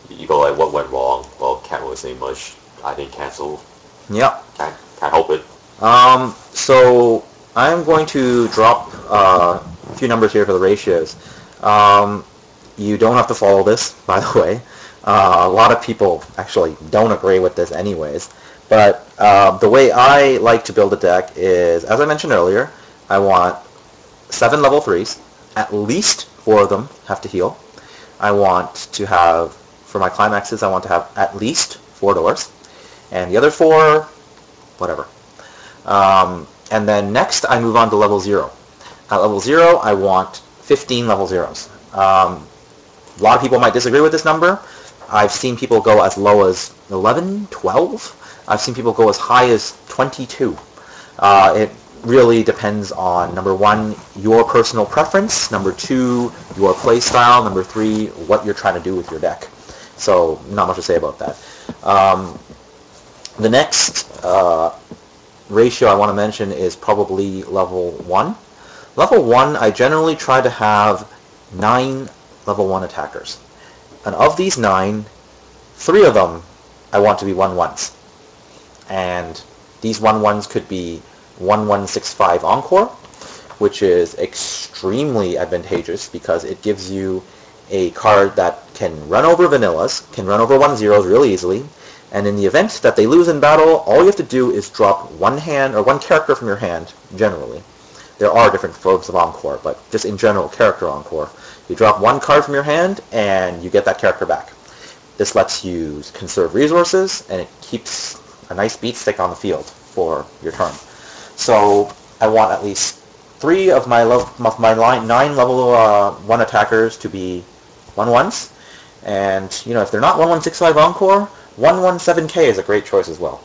you go like, what went wrong? Well, can't really say much. I didn't cancel. Yep. Can't help it. So I'm going to drop a few numbers here for the ratios. You don't have to follow this, by the way. A lot of people actually don't agree with this anyways. But the way I like to build a deck is, as I mentioned earlier, I want 7 level 3s. At least 4 of them have to heal. I want to have, for my climaxes, I want to have at least 4 doors. And the other 4, whatever. And then next I move on to level 0. At level 0, I want 15 level 0s. A lot of people might disagree with this number. I've seen people go as low as 11, 12. I've seen people go as high as 22. It really depends on, number 1, your personal preference, number 2, your play style, number 3, what you're trying to do with your deck. So not much to say about that. The next ratio I want to mention is probably level 1. Level 1, I generally try to have 9 level 1 attackers. And of these 9, 3 of them I want to be 1/1s. And these 1/1s could be 1165 Encore, which is extremely advantageous because it gives you a card that can run over vanillas, can run over 1/0s really easily, and in the event that they lose in battle, all you have to do is drop one hand or one character from your hand, generally. There are different forms of Encore, but just in general, character Encore. You drop one card from your hand, and you get that character back. This lets you conserve resources, and it keeps a nice beat stick on the field for your turn. So I want at least 3 of my 9 level 1 attackers to be 1/1s, and if they're not 1165 Encore, 117K is a great choice as well.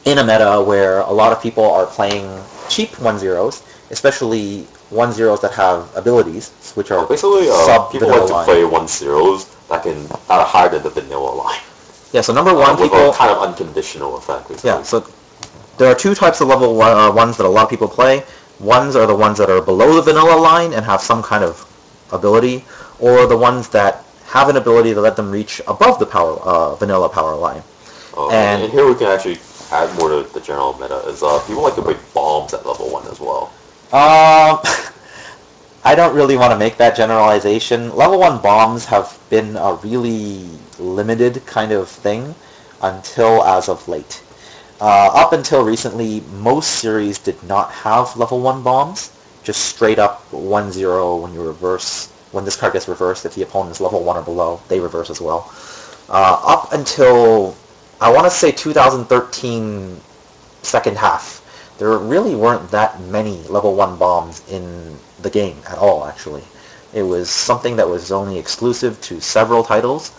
In a meta where a lot of people are playing cheap 1/0s, especially 1/0s that have abilities, which are basically people like to play 1/0s that are higher than the vanilla line. Yeah, so number 1, with people a kind of unconditional effect. Basically. Yeah, so there are 2 types of level 1s that a lot of people play. Ones are the ones that are below the vanilla line and have some kind of ability, or the ones that have an ability to let them reach above the vanilla power line. And here we can actually add more to the general meta, is people like to play bombs at level 1 as well. I don't really want to make that generalization. Level 1 bombs have been a really limited kind of thing until as of late. Up until recently, most series did not have level 1 bombs. Just straight up 1/0 when you reverse. When this card gets reversed, if the opponent is level 1 or below, they reverse as well. Up until, I want to say 2013 second half, there really weren't that many level 1 bombs in the game at all, actually. It was something that was only exclusive to several titles.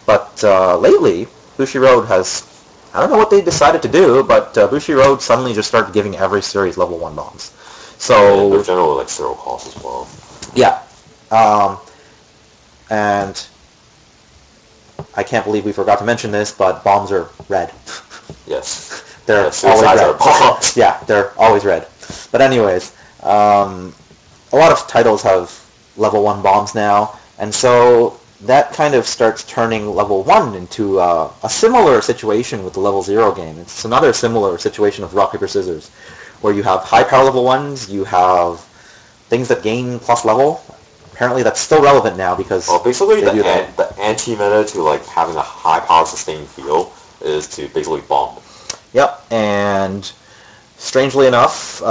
But lately, Bushiroad has, I don't know what they decided to do, but Bushiroad suddenly just started giving every series level 1 bombs. So and they're generally like 0 cost as well. Yeah. And I can't believe we forgot to mention this, but bombs are red. Yes. They're always red. Bombs. Yeah, they're always red. But anyways, a lot of titles have level 1 bombs now, and so that kind of starts turning level 1 into a similar situation with the level 0 game. It's another similar situation of rock, paper, scissors, where you have high power level 1s, you have things that gain plus level. Apparently that's still relevant now because basically the anti-meta to like having a high power sustained feel is to basically bomb. Yep, and strangely enough,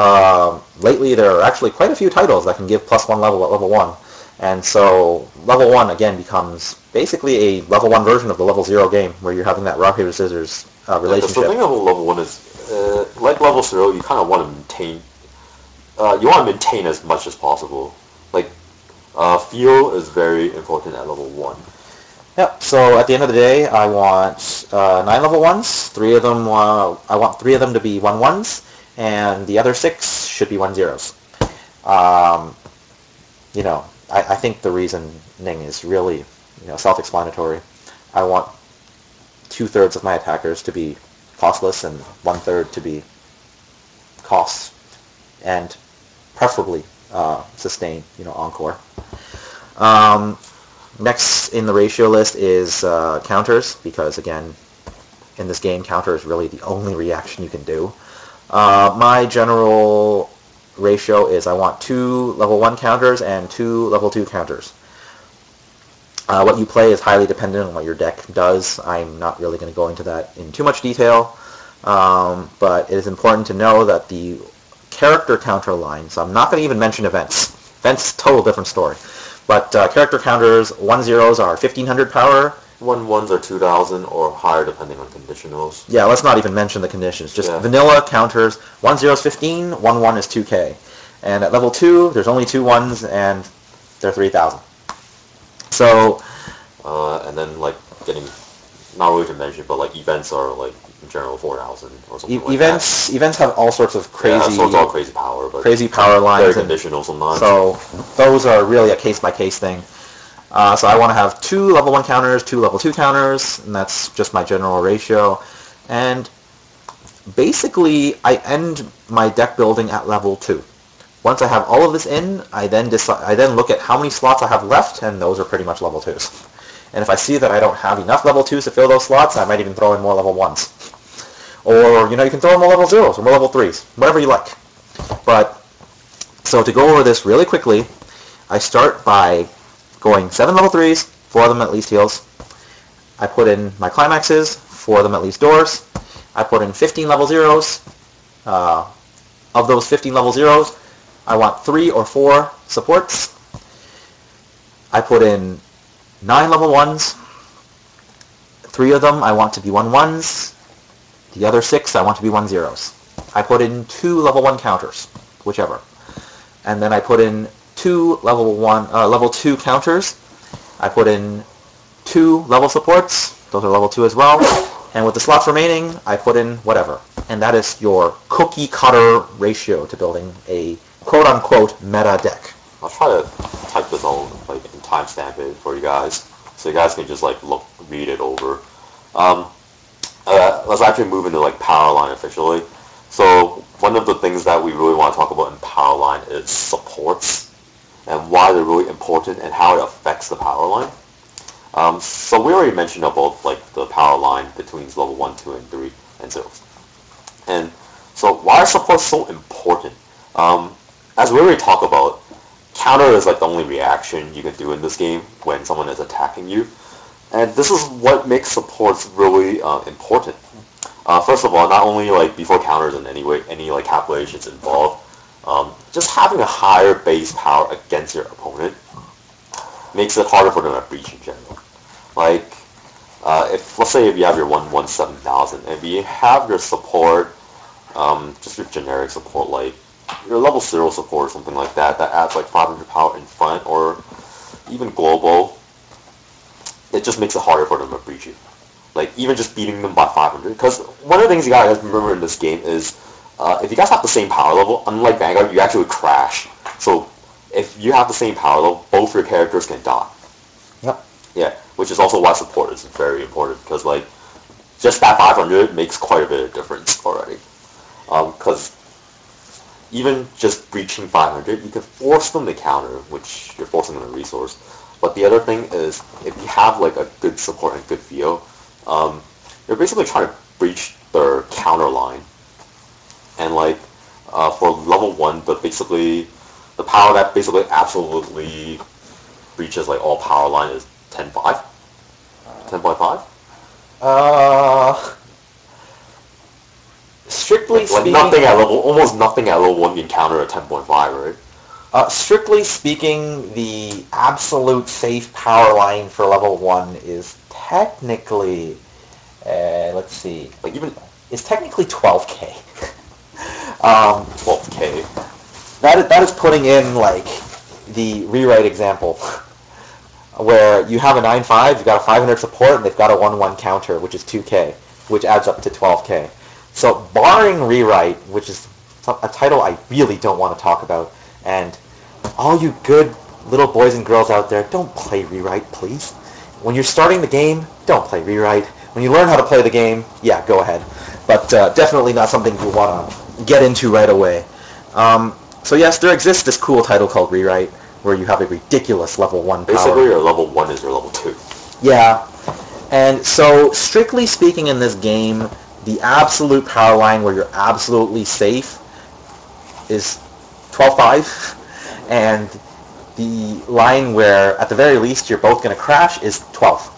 lately there are actually quite a few titles that can give +1 level at level 1. And so level 1 again becomes basically a level 1 version of the level 0 game where you're having that rock, paper, scissors relationship. The thing about level 1 is, like level 0, you kind of want to maintain, as much as possible. Like, feel is very important at level 1. Yep, so at the end of the day, I want 9 level 1s, 3 of them, I want 3 of them to be 1/1s, and the other 6 should be 1/0s. I think the reasoning is really, self-explanatory. I want 2/3 of my attackers to be costless and 1/3 to be costs, and preferably sustain, encore. Next in the ratio list is counters, because again, in this game, counter is really the only reaction you can do. My general ratio is I want 2 level 1 counters and 2 level 2 counters. What you play is highly dependent on what your deck does. I'm not really going to go into that in too much detail, but it is important to know that the character counter line, so I'm not going to even mention events. Events, total different story. But character counters, 1-0s are 1500 power. 1-1s are 2000 or higher depending on conditionals. Yeah, let's not even mention the conditions. Just vanilla counters, 1-0 is 15, 1-1 is 2k. And at level 2, there's only 2 1s and they're 3000. So... and then like getting, not really to mention, but like events are like in general 4000 or something like that. Events have all sorts of crazy... Yeah, so it's all crazy power. But crazy power lines. Very conditional sometimes. So those are really a case-by-case thing. So I want to have 2 level 1 counters, 2 level 2 counters, and that's just my general ratio. And basically, I end my deck building at level 2. Once I have all of this in, I then look at how many slots I have left, and those are pretty much level 2s. And if I see that I don't have enough level 2s to fill those slots, I might even throw in more level 1s. Or, you can throw in more level 0s or more level 3s, whatever you like. But, so to go over this really quickly, I start by going 7 level 3s, 4 of them at least heals. I put in my climaxes, 4 of them at least doors. I put in 15 level 0s. Of those 15 level 0s, I want 3 or 4 supports. I put in 9 level 1s. 3 of them I want to be 1-1s. The other 6 I want to be 1-0s. I put in 2 level 1 counters, whichever. And then I put in 2 level 2 counters. I put in 2 level supports. Those are level 2 as well. And with the slots remaining, I put in whatever. And that is your cookie cutter ratio to building a quote-unquote meta deck. I'll try to type this all like and timestamp it for you guys, so you guys can just like read it over. Let's actually move into like power line officially. So one of the things that we really want to talk about in power line is supports and why they're really important and how it affects the power line. So we already mentioned about like the power line between level 1, 2, and 3 and 0. And so why are supports so important? As we already talked about, counter is like the only reaction you can do in this game when someone is attacking you. And this is what makes supports really important. First of all, not only like before counters and any like calculations involved, just having a higher base power against your opponent makes it harder for them to breach in general. Like, let's say if you have your 1-1 7000, and if you have your support, just your generic support, like your level 0 support or something like that, that adds like 500 power in front, or even global, it just makes it harder for them to breach you. Like, even just beating them by 500. Because one of the things you guys have to remember in this game is, if you guys have the same power level, unlike Vanguard, you actually crash. So, if you have the same power level, both your characters can die. Yep. Yeah, which is also why support is very important, because, like, just that 500 makes quite a bit of difference already. Because even just breaching 500, you can force them to counter, which you're forcing them to resource. But the other thing is, if you have, like, a good support and good feel, you're basically trying to breach their counter line. And like, for level 1, but basically, the power that basically absolutely breaches like all power line is 10.5? 10.5? Strictly speaking... nothing at level, almost nothing at level 1 can counter at 10.5, right? Strictly speaking, the absolute safe power line for level 1 is technically, let's see, like even it's technically 12k. 12k. That is putting in like the rewrite example, where you have a 9-5, you've got a 500 support, and they've got a 1-1 counter, which is 2k, which adds up to 12k. So barring rewrite, which is a title I really don't want to talk about, and all you good little boys and girls out there, don't play rewrite, please. When you're starting the game, don't play rewrite. When you learn how to play the game, yeah, go ahead. But definitely not something you want to get into right away. So yes, there exists this cool title called Rewrite, where you have a ridiculous level 1 power. Basically, your level 1 is your level 2. Yeah. And so, strictly speaking in this game, the absolute power line where you're absolutely safe is 12-5, and the line where, at the very least, you're both going to crash is 12.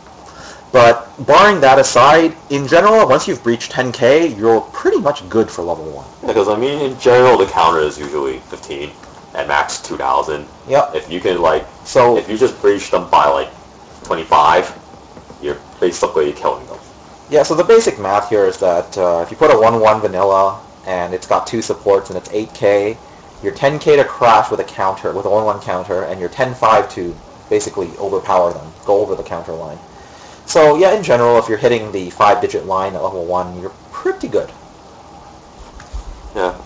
But barring that aside, in general, once you've breached 10k, you're pretty much good for level 1. Because, I mean, in general, the counter is usually 15, at max 2,000. Yep. If you can, like, so if you just breach them by, like, 25, you're basically killing them. Yeah, so the basic math here is that if you put a 1-1 vanilla, and it's got 2 supports, and it's 8k, you're 10k to crash with a counter, with a 1-1 counter, and you're 10-5 to basically overpower them, go over the counter line. So yeah, in general, if you're hitting the 5-digit line at level 1, you're pretty good. Yeah,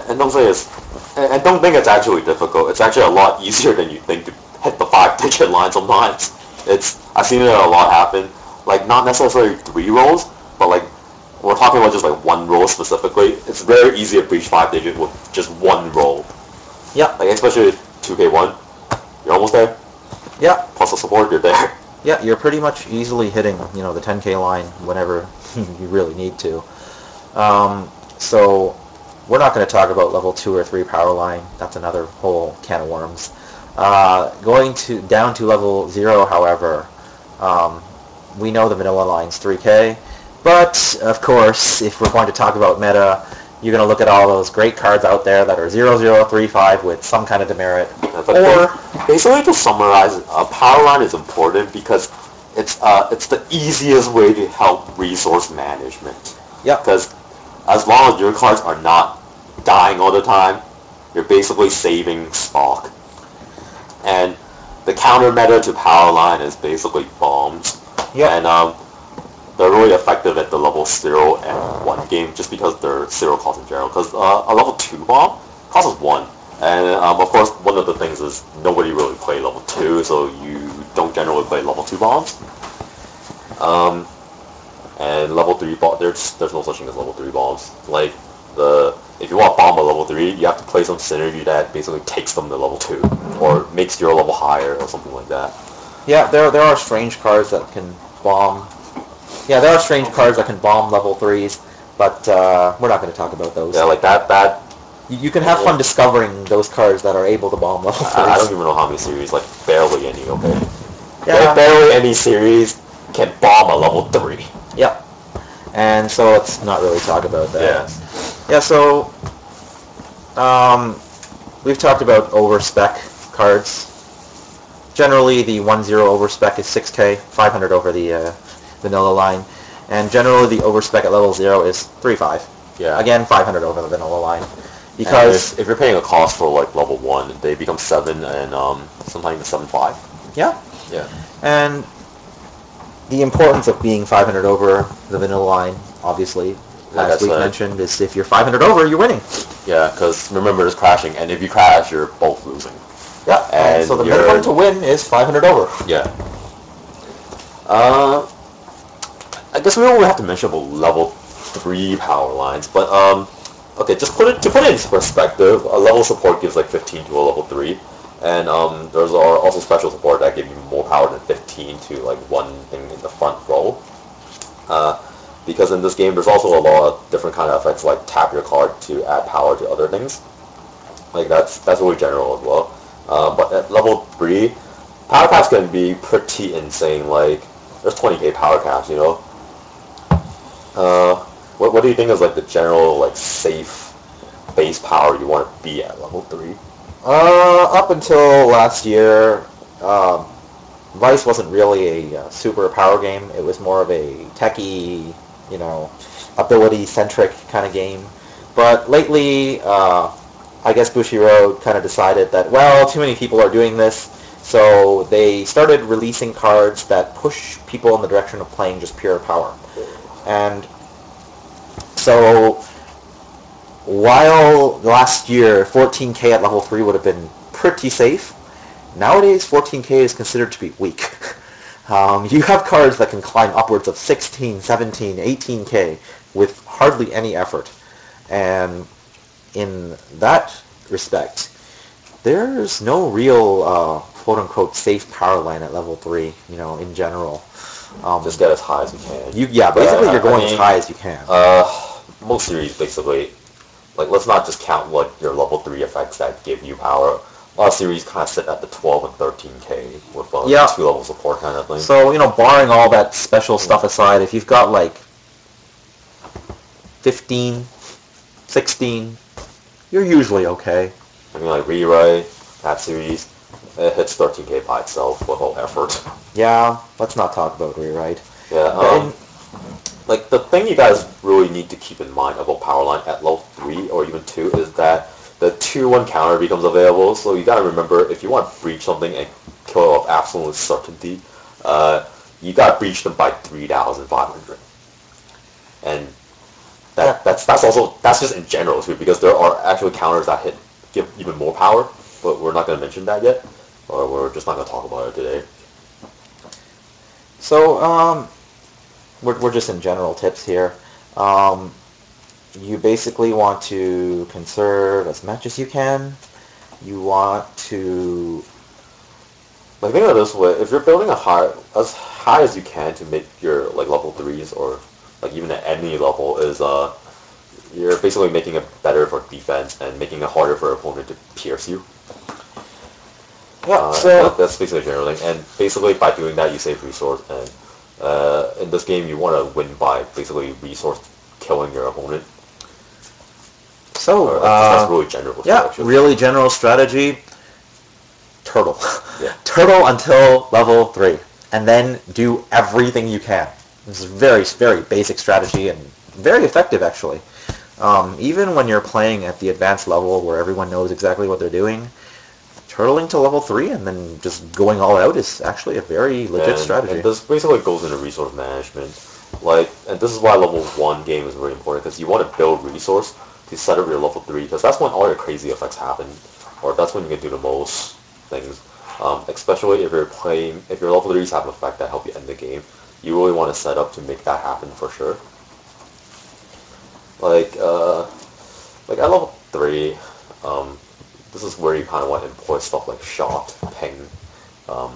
and don't say it's, and don't think it's actually difficult. It's actually a lot easier than you think to hit the 5-digit line sometimes. I've seen it a lot happen. Like, not necessarily 3 rolls, but like, we're talking about just like 1 roll specifically. It's very easy to breach 5-digit with just 1 roll. Yeah. Like, especially 2k1, you're almost there. Yeah. Plus the support, you're there. Yeah, you're pretty much easily hitting, the 10k line whenever you really need to. So we're not going to talk about level 2 or 3 power line. That's another whole can of worms. Going down to level 0, however, we know the vanilla line's 3k, but of course, if we're going to talk about meta, you're going to look at all those great cards out there that are 0-0-3-5 with some kind of demerit. Or basically, to summarize, power line is important because it's the easiest way to help resource management. Yeah. Because as long as your cards are not dying all the time, you're basically saving stock. And the counter meta to power line is basically bombs. Yeah. And they're really effective at the level 0 and 1 game just because they're 0 cost in general. Because a level 2 bomb costs 1. And of course, one of the things is nobody really play level 2, so you don't generally play level 2 bombs. And level 3 bomb, there's no such thing as level 3 bombs. Like, if you want bomb a level 3, you have to play some synergy that basically takes them to level 2, or makes your level higher, or something like that. Yeah, there are strange cards that can bomb. Yeah, there are strange cards that can bomb level 3s, but we're not going to talk about those. Yeah, like that. You can have fun discovering those cards that are able to bomb level 3s. I don't even know how many series, like barely any, okay? Yeah. Barely any series can bomb a level 3. Yep. And so let's not really talk about that. Yeah. Yeah, so we've talked about over-spec cards. Generally, the 1-0 over-spec is 6k, 500 over the vanilla line. And generally, the over-spec at level 0 is 3-5. Yeah. Again, 500 over the vanilla line. Because if you're paying a cost for like level 1, they become 7 and sometimes 7-5. Yeah. Yeah. And the importance of being 500 over the vanilla line, obviously, as we've mentioned, is if you're 500 over, you're winning. Yeah, because remember, there's crashing, and if you crash, you're both losing. Yeah, and so the minimum to win is 500 over. Yeah. I guess we don't really have to mention about level 3 power lines, but okay, to put it into perspective, a level support gives like 15 to a level 3, and there's also special support that give you more power than 15 to like one thing in the front row. Because in this game, there's also a lot of different kind of effects, like tap your card to add power to other things. Like that's really general as well. But at level 3, power caps can be pretty insane. Like there's 20k power caps, you know. What do you think is like the general like safe base power you want to be at level 3? Up until last year, Weiss wasn't really a super power game. It was more of a techie, ability-centric kind of game. But lately, I guess Bushiroad kind of decided that, well, too many people are doing this, so they started releasing cards that push people in the direction of playing just pure power. And so, while last year 14k at level 3 would have been pretty safe, nowadays 14k is considered to be weak. You have cards that can climb upwards of 16, 17, 18k with hardly any effort. And in that respect, there's no real quote-unquote safe power line at level 3, in general. Just get as high as you can. Basically you're going as high as you can. Most series basically, like, let's not just count what your level 3 effects that give you power. A lot of series kind of sit at the 12 and 13k with 2-level support kind of thing. So, barring all that special stuff aside, if you've got like 15, 16, you're usually okay. I mean, like Rewrite, that series, it hits 13k by itself without effort. Yeah, let's not talk about Rewrite. Yeah, like, the thing you guys really need to keep in mind about Powerline at level 3 or even 2 is that the 2-1 counter becomes available, so you gotta remember, if you want to breach something and kill it with absolute certainty, you gotta breach them by 3,500. And that's just in general too, because there are actually counters that give even more power, but we're not gonna mention that yet, or we're just not gonna talk about it today. So, we're just in general tips here. You basically want to conserve as much as you can. You want to... Like, think of it this way, if you're building as high as you can to make your, like, level 3s or, like, even at any level is, you're basically making it better for defense and making it harder for an opponent to pierce you. Yeah, that's basically a general thing. And basically by doing that, you save resource. And in this game, you want to win by basically resource killing your opponent. So that's really general. Yeah, really general strategy. Turtle. Yeah. Turtle until level 3, and then do everything you can. This is very, very basic strategy and very effective actually. Even when you're playing at the advanced level where everyone knows exactly what they're doing, turtling to level 3 and then just going all out is actually a very legit strategy. And this basically goes into resource management. Like, and this is why level 1 game is very important, because you want to build resource to set up your level 3, because that's when all your crazy effects happen, or that's when you can do the most things. Especially if your level 3s have an effect that help you end the game, you really want to set up to make that happen for sure. Like at level 3, this is where you kind of want to employ stuff like shot, ping,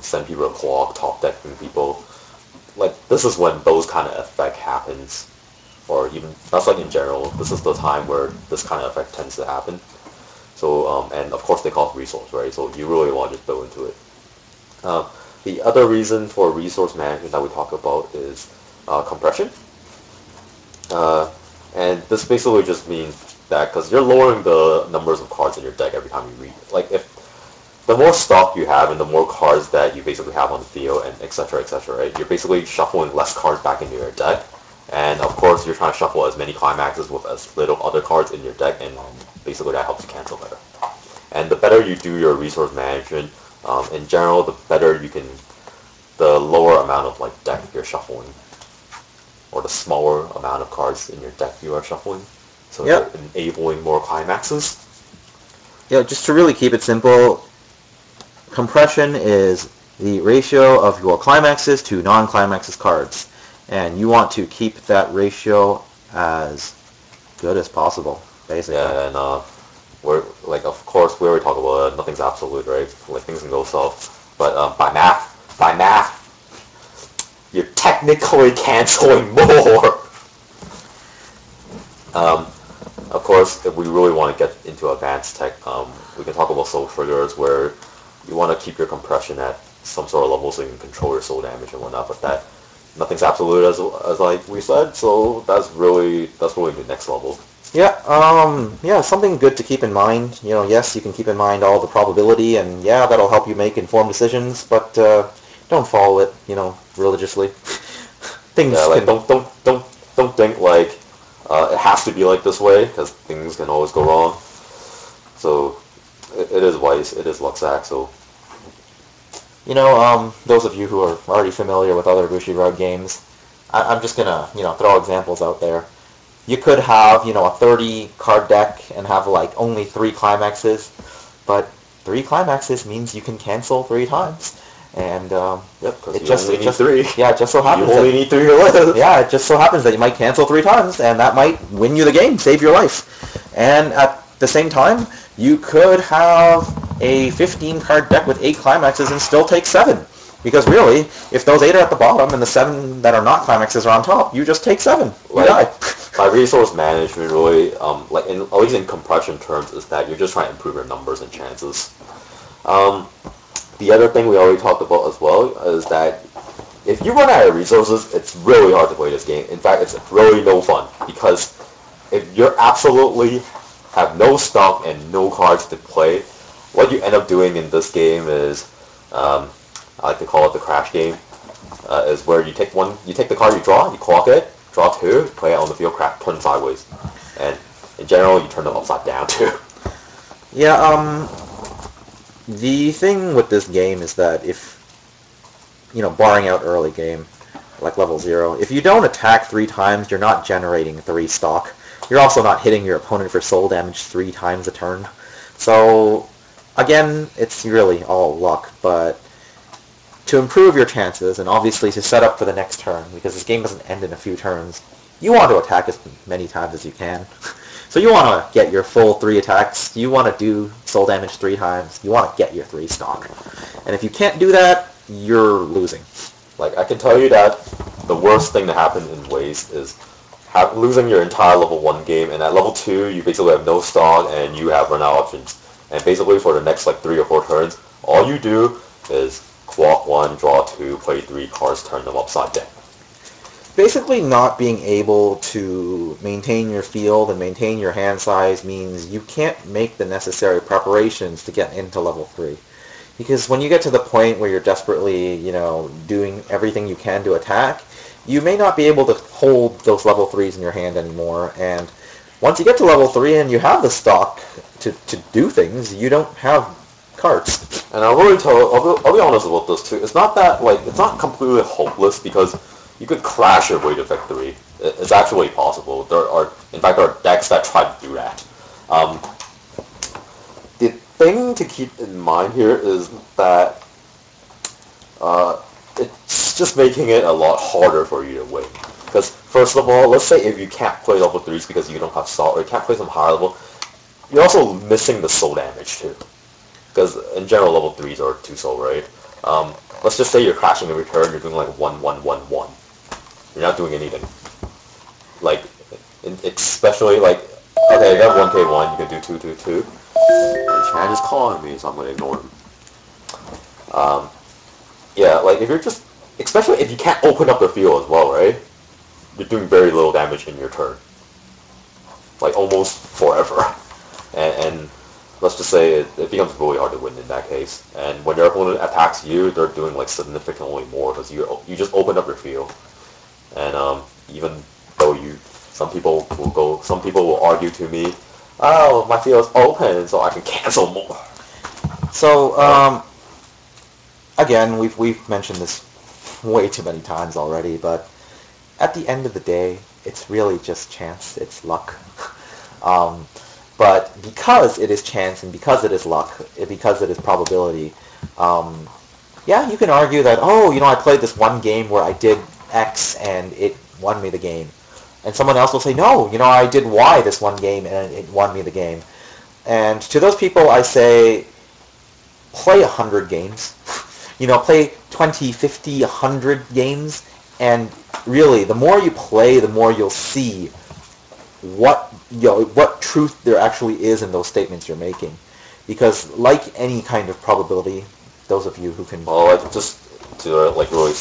send people to clock, top decking people. Like, this is when those kind of effect happens, or even, that's like in general, this is the time where this kind of effect tends to happen. So, and of course they cost resource, right? So you really want to just build into it. The other reason for resource management that we talk about is compression. And this basically just means that, because you're lowering the numbers of cards in your deck every time you read. Like, if the more stock you have and the more cards that you basically have on the field and etc, right? You're basically shuffling less cards back into your deck. And of course, you're trying to shuffle as many climaxes with as little other cards in your deck, and basically that helps you cancel better. And the better you do your resource management, in general, the lower amount of like deck you're shuffling, or the smaller amount of cards in your deck you are shuffling. So you're enabling more climaxes. Yeah, just to really keep it simple, compression is the ratio of your climaxes to non-climaxes cards. And you want to keep that ratio as good as possible, basically. Yeah, and we're, like, of course, we already talked about it, nothing's absolute, right? Like, things can go south. But by math, you're technically canceling more. Of course, if we really want to get into advanced tech, we can talk about soul triggers, where you want to keep your compression at some sort of level so you can control your soul damage and whatnot, but that nothing's absolute, as like we said, so that's really the next level. Yeah, something good to keep in mind. Yes, you can keep in mind all the probability, and yeah, that'll help you make informed decisions, but don't follow it, religiously. Things don't think like it has to be like this way, because things can always go wrong. So it is Weiss, it is Luxac, so. Those of you who are already familiar with other Bushiroad games, I'm just gonna, throw examples out there. You could have, a 30 card deck and have like only 3 climaxes, but 3 climaxes means you can cancel 3 times. And it just so happens you only need 3 to live. Yeah, it just so happens that you might cancel 3 times, and that might win you the game, save your life. And at the same time, You could have a 15-card deck with 8 climaxes and still take 7. Because really, if those 8 are at the bottom and the 7 that are not climaxes are on top, you just take 7. You die. By resource management, really, at least in compression terms, is that you're just trying to improve your numbers and chances. The other thing we already talked about as well is that if you run out of resources, it's really hard to play this game. In fact, it's really no fun, because if you're absolutely have no stock and no cards to play, what you end up doing in this game is, I like to call it the crash game, is where you take the card you draw, you clock it, draw 2, play it on the field, turn sideways, and in general, you turn them upside down too. Yeah, the thing with this game is that if, barring out early game, like level 0, if you don't attack 3 times, you're not generating 3 stock. You're also not hitting your opponent for soul damage 3 times a turn. So, again, it's really all luck, but to improve your chances, and obviously to set up for the next turn, because this game doesn't end in a few turns, you want to attack as many times as you can. So you want to get your full 3 attacks, you want to do soul damage 3 times, you want to get your 3 stock. And if you can't do that, you're losing. Like, I can tell you that the worst thing to happen in Weiss is losing your entire level 1 game, and at level 2, you basically have no stock, and you have run out options. And basically for the next, 3 or 4 turns, all you do is clock 1, draw 2, play 3 cards, turn them upside down. Basically, not being able to maintain your field and maintain your hand size means you can't make the necessary preparations to get into level 3. Because when you get to the point where you're desperately, doing everything you can to attack, you may not be able to hold those level 3s in your hand anymore. And once you get to level 3 and you have the stock to do things, you don't have cards. And I'll be honest about this too. It's not that, it's not completely hopeless, because you could crash your way to victory. It's actually possible. In fact, there are decks that try to do that. The thing to keep in mind here is that it's just making it a lot harder for you to win. Because first of all, let's say if you can't play level 3s because you don't have salt, or you can't play some higher level, you're also missing the soul damage too. Because in general, level 3s are 2 soul, right? Let's just say you're crashing every turn, you're doing 1, 1, 1, 1. You're not doing anything. Especially okay, I got 1k1, you can do 2, 2, 2. And Chan is calling me, so I'm gonna ignore him. Yeah, if you're just, especially if you can't open up the field as well, right? You're doing very little damage in your turn. Almost forever. And let's just say it becomes really hard to win in that case. And when your opponent attacks you, they're doing significantly more, because you just opened up your field. And even though some people will argue to me, oh, my field is open, so I can cancel more. So again, we've mentioned this way too many times already, but at the end of the day, it's really just chance. It's luck. But because it is chance, and because it is luck, because it is probability, yeah, you can argue that, oh, I played this one game where I did X and it won me the game. And someone else will say, no, I did Y this one game and it won me the game. And to those people I say, play 100 games. Play 20, 50, 100 games, and really, the more you play, the more you'll see what truth there actually is in those statements you're making. Because like any kind of probability, those of you who can... Well, just to really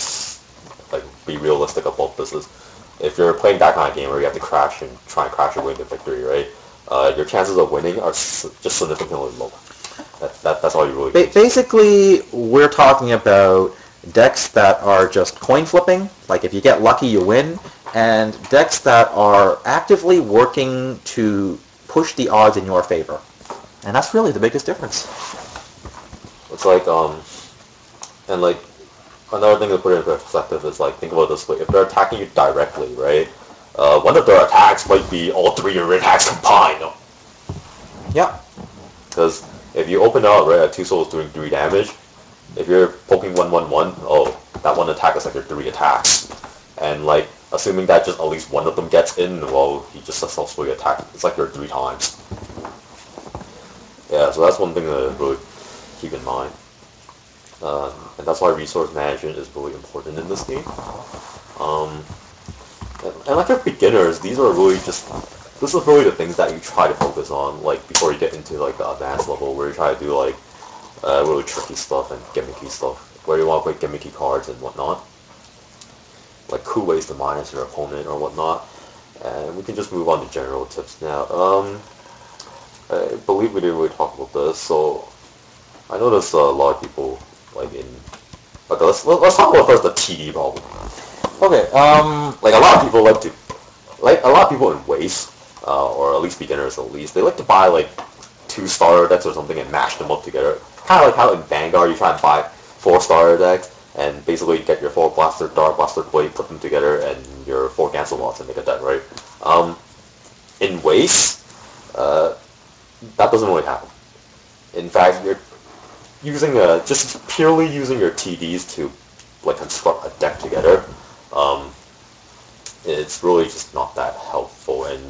be realistic about this is, if you're playing that kind of game where you have to crash and try and crash your way to victory, right? Your chances of winning are just significantly low. That's all you really need. Basically, we're talking about decks that are just coin flipping, like if you get lucky you win, and decks that are actively working to push the odds in your favor. And that's really the biggest difference. It's and another thing to put it in perspective is think about it this way: if they're attacking you directly, right? One of their attacks might be all 3 of your attacks combined. Yeah. Because if you open up, right, at 2 souls doing 3 damage, if you're poking 1, 1, 1, oh, that one attack is your 3 attacks. And assuming that just at least one of them gets in, well, he just successfully attacked. It's your 3 times. Yeah, so that's one thing to really keep in mind. And that's why resource management is really important in this game. Um, and like for beginners, these are really just, this is really the things that you try to focus on, like before you get into like the advanced level, where you try to do like really tricky stuff and gimmicky stuff, where you want to play gimmicky cards and whatnot, like cool ways to minus your opponent or whatnot. And we can just move on to general tips now. I believe we didn't really talk about this, so I noticed a lot of people like in. Okay, let's talk about first the TD problem. Okay. Like a lot of people like to, like a lot of people in Weiss, or at least beginners at least, they like to buy like 2 starter decks or something and mash them up together. Kind of like how in Vanguard you try and buy 4 starter decks and basically get your 4 Blaster Dart, Blaster Blade, put them together, and your 4 Cancel-Lots and make a deck, right? In Weiss, that doesn't really happen. In fact, you're using just purely using your TDs to like construct a deck together. It's really just not that helpful, and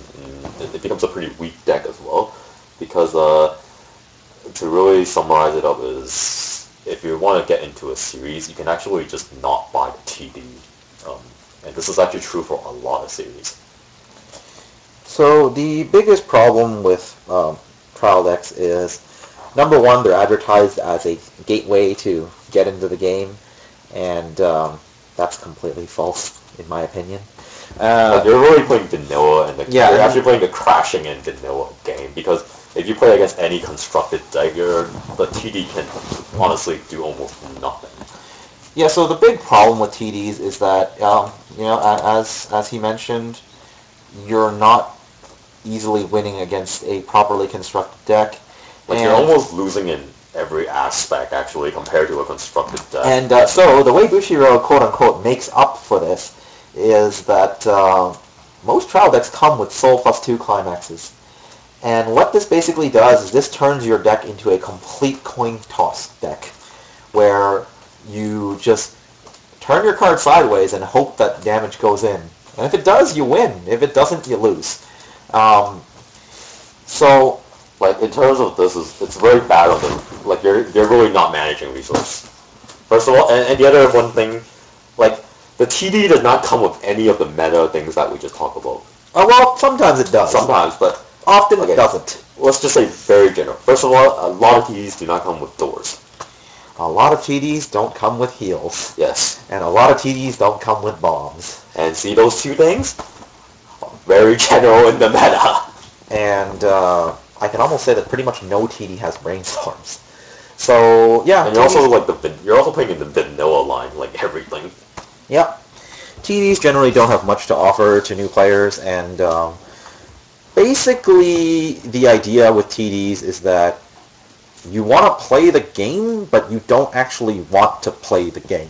it becomes a pretty weak deck as well. Because to really summarize it up is, if you want to get into a series, you can actually just not buy the TD, and this is actually true for a lot of series. So the biggest problem with trial decks is, number one, they're advertised as a gateway to get into the game, and that's completely false, in my opinion. Like you're really playing vanilla, and you're actually playing the crashing and vanilla game, because if you play against any constructed deck, the TD can honestly do almost nothing. Yeah, so the big problem with TDs is that, you know, as he mentioned, you're not easily winning against a properly constructed deck. Like you're almost losing in every aspect, actually, compared to a constructed deck. And so the way Bushiroad, quote-unquote, makes up for this is that most trial decks come with Soul +2 climaxes. And what this basically does is this turns your deck into a complete coin toss deck, where you just turn your card sideways and hope that damage goes in. And if it does, you win. If it doesn't, you lose. So, like in terms of this, it's very bad on the, like you're really not managing resource. First of all, and the other one thing, like the TD does not come with any of the meta things that we just talked about. oh well, sometimes it does. Sometimes, but Often it doesn't. Let's just say very general. First of all, a lot of TDs do not come with doors. A lot of TDs don't come with heals. Yes. And a lot of TDs don't come with bombs. And see those 2 things? Very general in the meta. And I can almost say that pretty much no TD has brainstorms. So yeah. And you're also like you're also playing in the vanilla line, like everything. Yep. TDs generally don't have much to offer to new players, and basically the idea with TDs is that you want to play the game, but you don't actually want to play the game.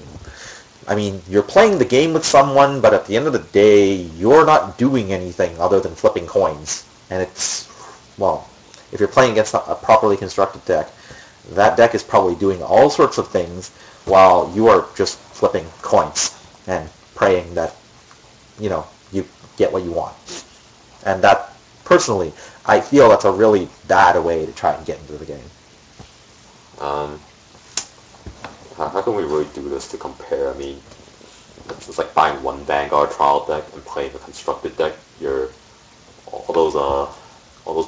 I mean, you're playing the game with someone, but at the end of the day, you're not doing anything other than flipping coins. And it's, well, if you're playing against a properly constructed deck, that deck is probably doing all sorts of things while you are just flipping coins and praying that, you know, you get what you want. And that, personally, I feel that's a really bad way to try and get into the game. How can we really do this to compare? I mean, it's like buying 1 Vanguard trial deck and playing a constructed deck. All those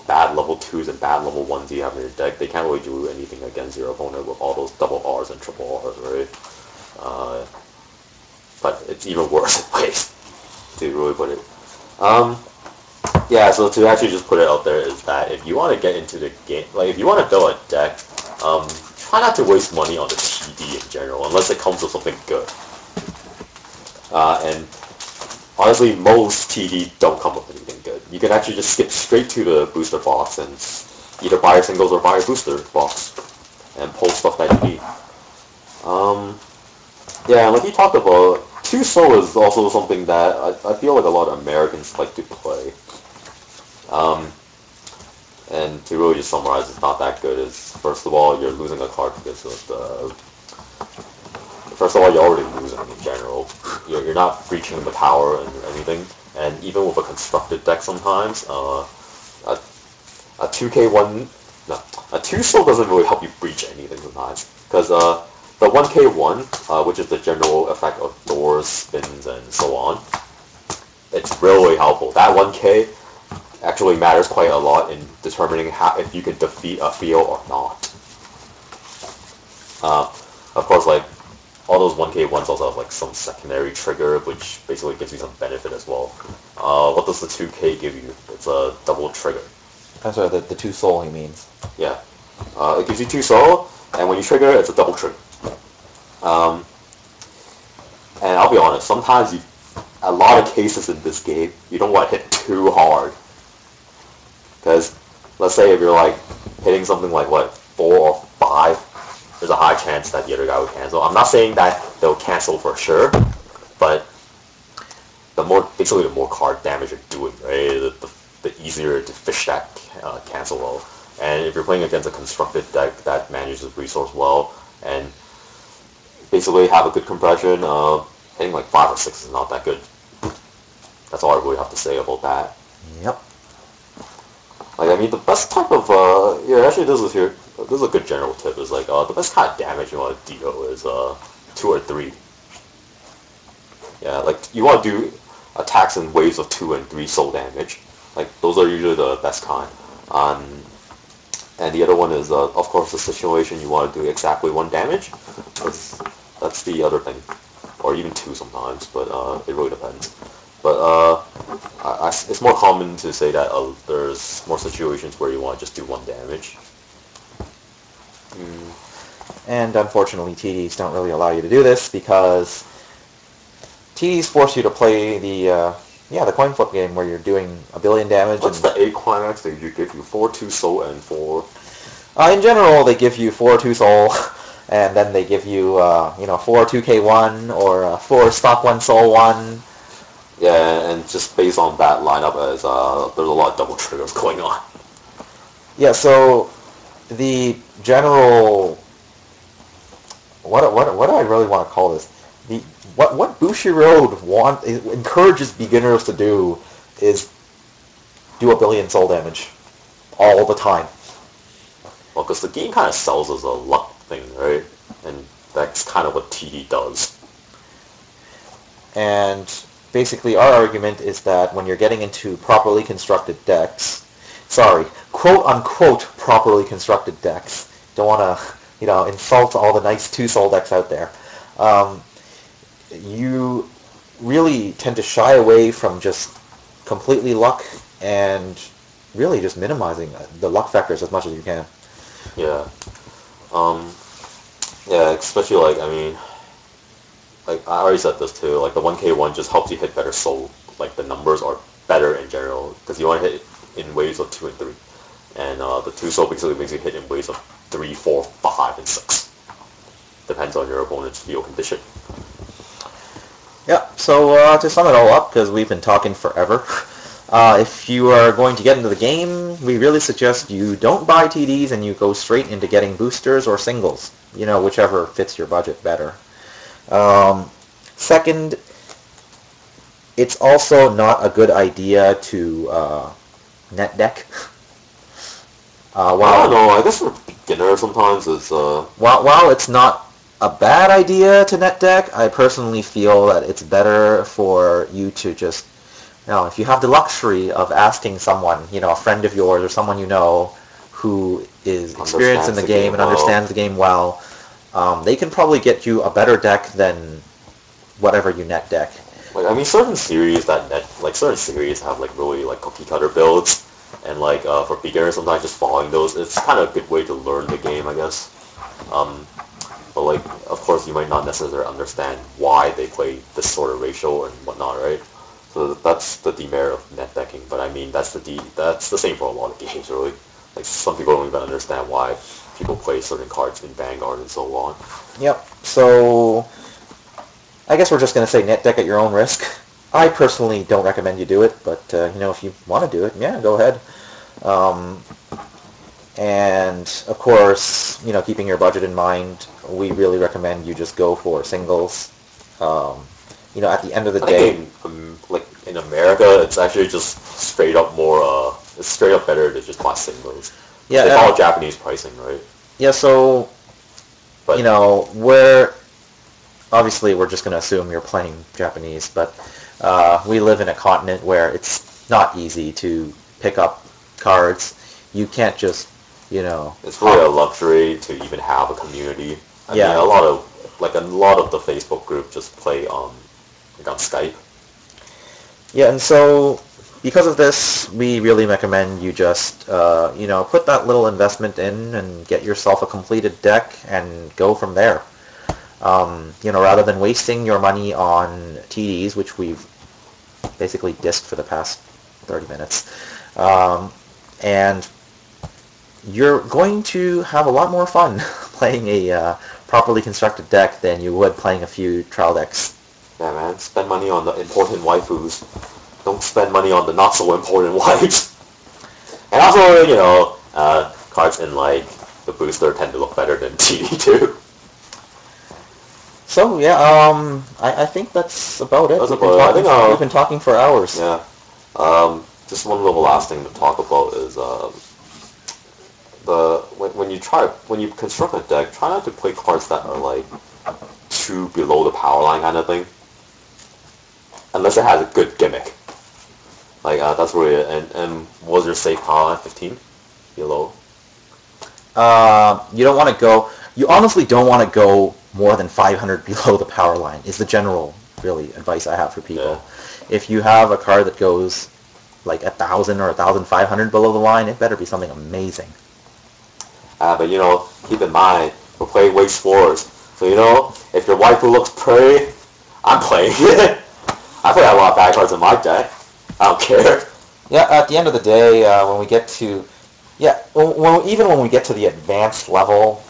bad level 2s and bad level 1s you have in your deck, they can't really do anything against your opponent with all those double Rs and triple Rs, right? But it's even worse in ways, to really put it. Yeah, so to actually just put it out there is that if you want to get into the game, like if you want to build a deck, try not to waste money on the TD in general, unless it comes with something good. And honestly, most TD don't come with anything good. You can actually just skip straight to the booster box and either buy your singles or buy your booster box and pull stuff that you need. Yeah, like you talked about, 2 Soul is also something that I feel like a lot of Americans like to play. And to really just summarize, it's not that good. Is first of all, you're losing a card because of the. First of all, you're already losing in general. You're not reaching the power and anything. And even with a constructed deck, sometimes a 2K1 No, a 2 soul doesn't really help you breach anything sometimes, because the 1k1, which is the general effect of doors, spins, and so on, it's really helpful. That 1k actually matters quite a lot in determining if you can defeat a field or not. Of course, like, all those 1k1s also have like some secondary trigger, which basically gives you some benefit as well. What does the 2k give you? It's a double trigger. I'm sorry, the 2 soul he means. Yeah. It gives you 2 soul, and when you trigger, it's a double trigger. And I'll be honest, sometimes a lot of cases in this game, you don't want to hit too hard. Because, let's say if you're like hitting something like, what, 4 or 5, there's a high chance that the other guy will cancel. I'm not saying that they'll cancel for sure, but basically the more card damage you're doing, right, the easier to fish that cancel well. And if you're playing against a constructed deck that manages resource well, and basically have a good compression, hitting like 5 or 6 is not that good. That's all I really have to say about that. Yep. Like, I mean, the best type of, actually this is a good general tip, is like, the best kind of damage you want to deal is 2 or 3. Yeah, like, you want to do attacks in waves of 2 and 3 soul damage. Like, those are usually the best kind. And the other one is, of course, the situation you want to do exactly 1 damage. That's the other thing. Or even 2 sometimes, but it really depends. But it's more common to say that there's more situations where you want to just do 1 damage. And unfortunately, TDs don't really allow you to do this because TDs force you to play the coin flip game where you're doing a billion damage. What's the 8 climax? They give you 4 2 soul and 4. In general, they give you 4 2 soul, and then they give you 4 2k1 or 4 stock 1 soul 1. Yeah, and just based on that lineup, as there's a lot of double triggers going on. Yeah, so the general, what do I really want to call this? What Bushiroad encourages beginners to do is do a billion soul damage all the time. Well, because the game kind of sells as a luck thing, right? And that's kind of what TD does. And basically our argument is that when you're getting into properly constructed decks, quote-unquote properly constructed decks, don't want to, insult all the nice 2-soul decks out there, you really tend to shy away from just completely luck and really just minimizing the luck factors as much as you can. Yeah. Yeah, especially like, I mean, like I already said this too, like the 1k1 just helps you hit better soul. Like the numbers are better in general because you want to hit in waves of 2 and 3. And the 2 soul basically makes you hit in waves of 3, 4, 5, and 6. Depends on your opponent's field condition. Yeah, so to sum it all up, because we've been talking forever, if you are going to get into the game, we really suggest you don't buy TDs and you go straight into getting boosters or singles, whichever fits your budget better. Second, it's also not a good idea to net deck. I don't know, I guess for beginners sometimes it's... While it's not a bad idea to net deck, I personally feel that it's better for you to just, if you have the luxury of asking someone, a friend of yours or someone who is experienced in the game and understands the game well, they can probably get you a better deck than whatever you net deck. Like, I mean, certain series have like really like cookie cutter builds, and like for beginners sometimes just following those, it's kind of a good way to learn the game, I guess. But like, of course, you might not necessarily understand why they play this sort of ratio and whatnot, right? So that's the demerit of net decking. But I mean, that's the same for a lot of games, really. Like some people don't even understand why people play certain cards in Vanguard and so on. Yep. So I guess we're just going to say net deck at your own risk. I personally don't recommend you do it, but if you want to do it, yeah, go ahead. And of course, keeping your budget in mind, we really recommend you just go for singles. At the end of the day, like in America, it's actually just straight up more. It's straight up better to just buy singles. Yeah, they follow Japanese pricing, right? Yeah, so, But, obviously we're just going to assume you're playing Japanese, but we live in a continent where it's not easy to pick up cards. You can't just, it's really a luxury to even have a community. I mean, a lot of the Facebook group just play on Skype. Yeah, and so because of this, we really recommend you just, put that little investment in and get yourself a completed deck and go from there. Rather than wasting your money on TDs, which we've basically dissed for the past 30 minutes. And you're going to have a lot more fun playing a properly constructed deck than you would playing a few trial decks. Yeah, man. Spend money on the important waifus. Don't spend money on the not so important wives. And also, cards in like the booster tend to look better than TD too. So yeah, I think that's about it. We've been talking for hours. Yeah. Just one little last thing to talk about is when you construct a deck, try not to play cards that are like too below the power line kind of thing. Unless it has a good gimmick. Like that's really it. And was your safe power line 15 below? You don't want to go. You honestly don't want to go more than 500 below the power line. Is the general really advice I have for people. Yeah. If you have a card that goes like 1,000 or 1,500 below the line, it better be something amazing. But keep in mind we're playing Weiss WARZ. So if your waifu looks pretty, I'm playing it. I play a lot of bad cards in my deck. I don't care. Yeah, at the end of the day, when we get to, even when we get to the advanced level,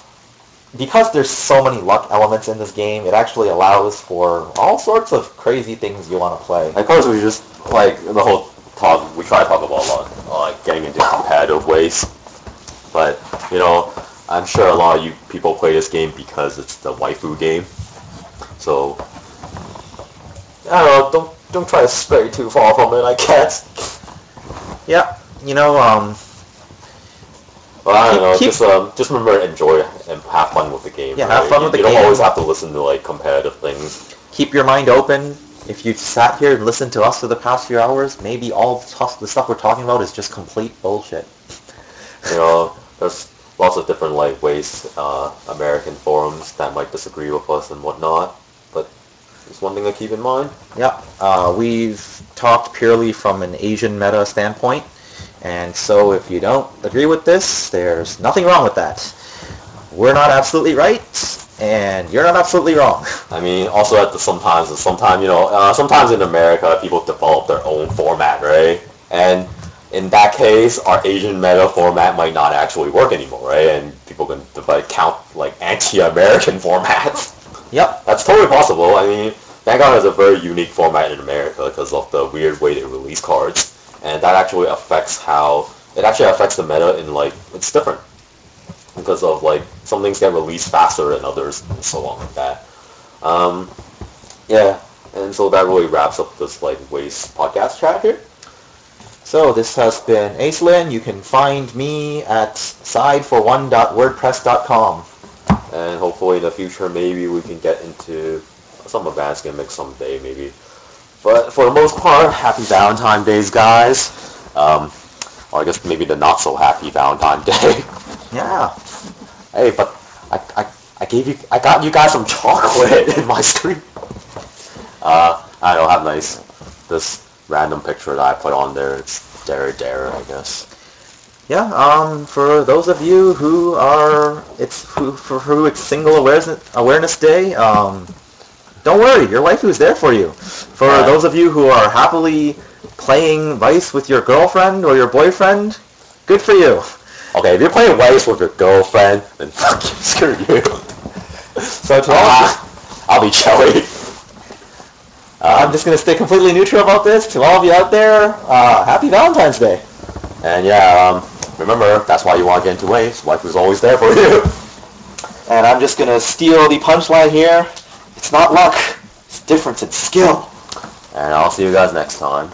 because there's so many luck elements in this game, it actually allows for all sorts of crazy things you want to play. Of course, we just the whole talk. We try to talk about a lot, like getting into competitive ways. But I'm sure a lot of you people play this game because it's the waifu game. So I don't know. Don't try to stray too far from it, I guess. Yeah, Well, I don't know. Just remember to enjoy and have fun with the game. Yeah, right? have fun with the game. You don't always have to listen to competitive things. Keep your mind open. If you sat here and listened to us for the past few hours, maybe all the stuff we're talking about is just complete bullshit. There's lots of different ways American forums that might disagree with us and whatnot. But it's one thing to keep in mind. Yeah, we've talked purely from an Asian meta standpoint. And so if you don't agree with this, there's nothing wrong with that. We're not absolutely right, and you're not absolutely wrong. I mean, also sometimes in America, people develop their own format, right? And in that case, our Asian meta format might not actually work anymore, right? And people can count anti-American formats. Yep. That's totally possible. I mean, Vanguard has a very unique format in America because of the weird way they release cards. And that actually affects the meta in it's different because of some things get released faster than others and so on like that. Yeah, and so that really wraps up this Weiss podcast chat here. So this has been Aislinn. You can find me at sidefor1.wordpress.com. And hopefully in the future maybe we can get into some advanced gimmicks someday maybe. But for the most part, happy Valentine's Day, guys. Or I guess maybe the not so happy Valentine's Day. Yeah. Hey, but I got you guys some chocolate in my screen. I don't have this random picture that I put on there. It's Dare, I guess. Yeah. For those of you who who it's Single Awareness Day. Don't worry, your waifu is there for you. For those of you who are happily playing Weiss with your girlfriend or your boyfriend, good for you. Okay, if you're playing Weiss with your girlfriend, then fuck you, screw you. So to all I'll be chilly. I'm just going to stay completely neutral about this. To all of you out there, happy Valentine's Day. And yeah, remember, that's why you want to get into Weiss. Waifu's always there for you. And I'm just going to steal the punchline here. It's not luck, it's difference in skill. And I'll see you guys next time.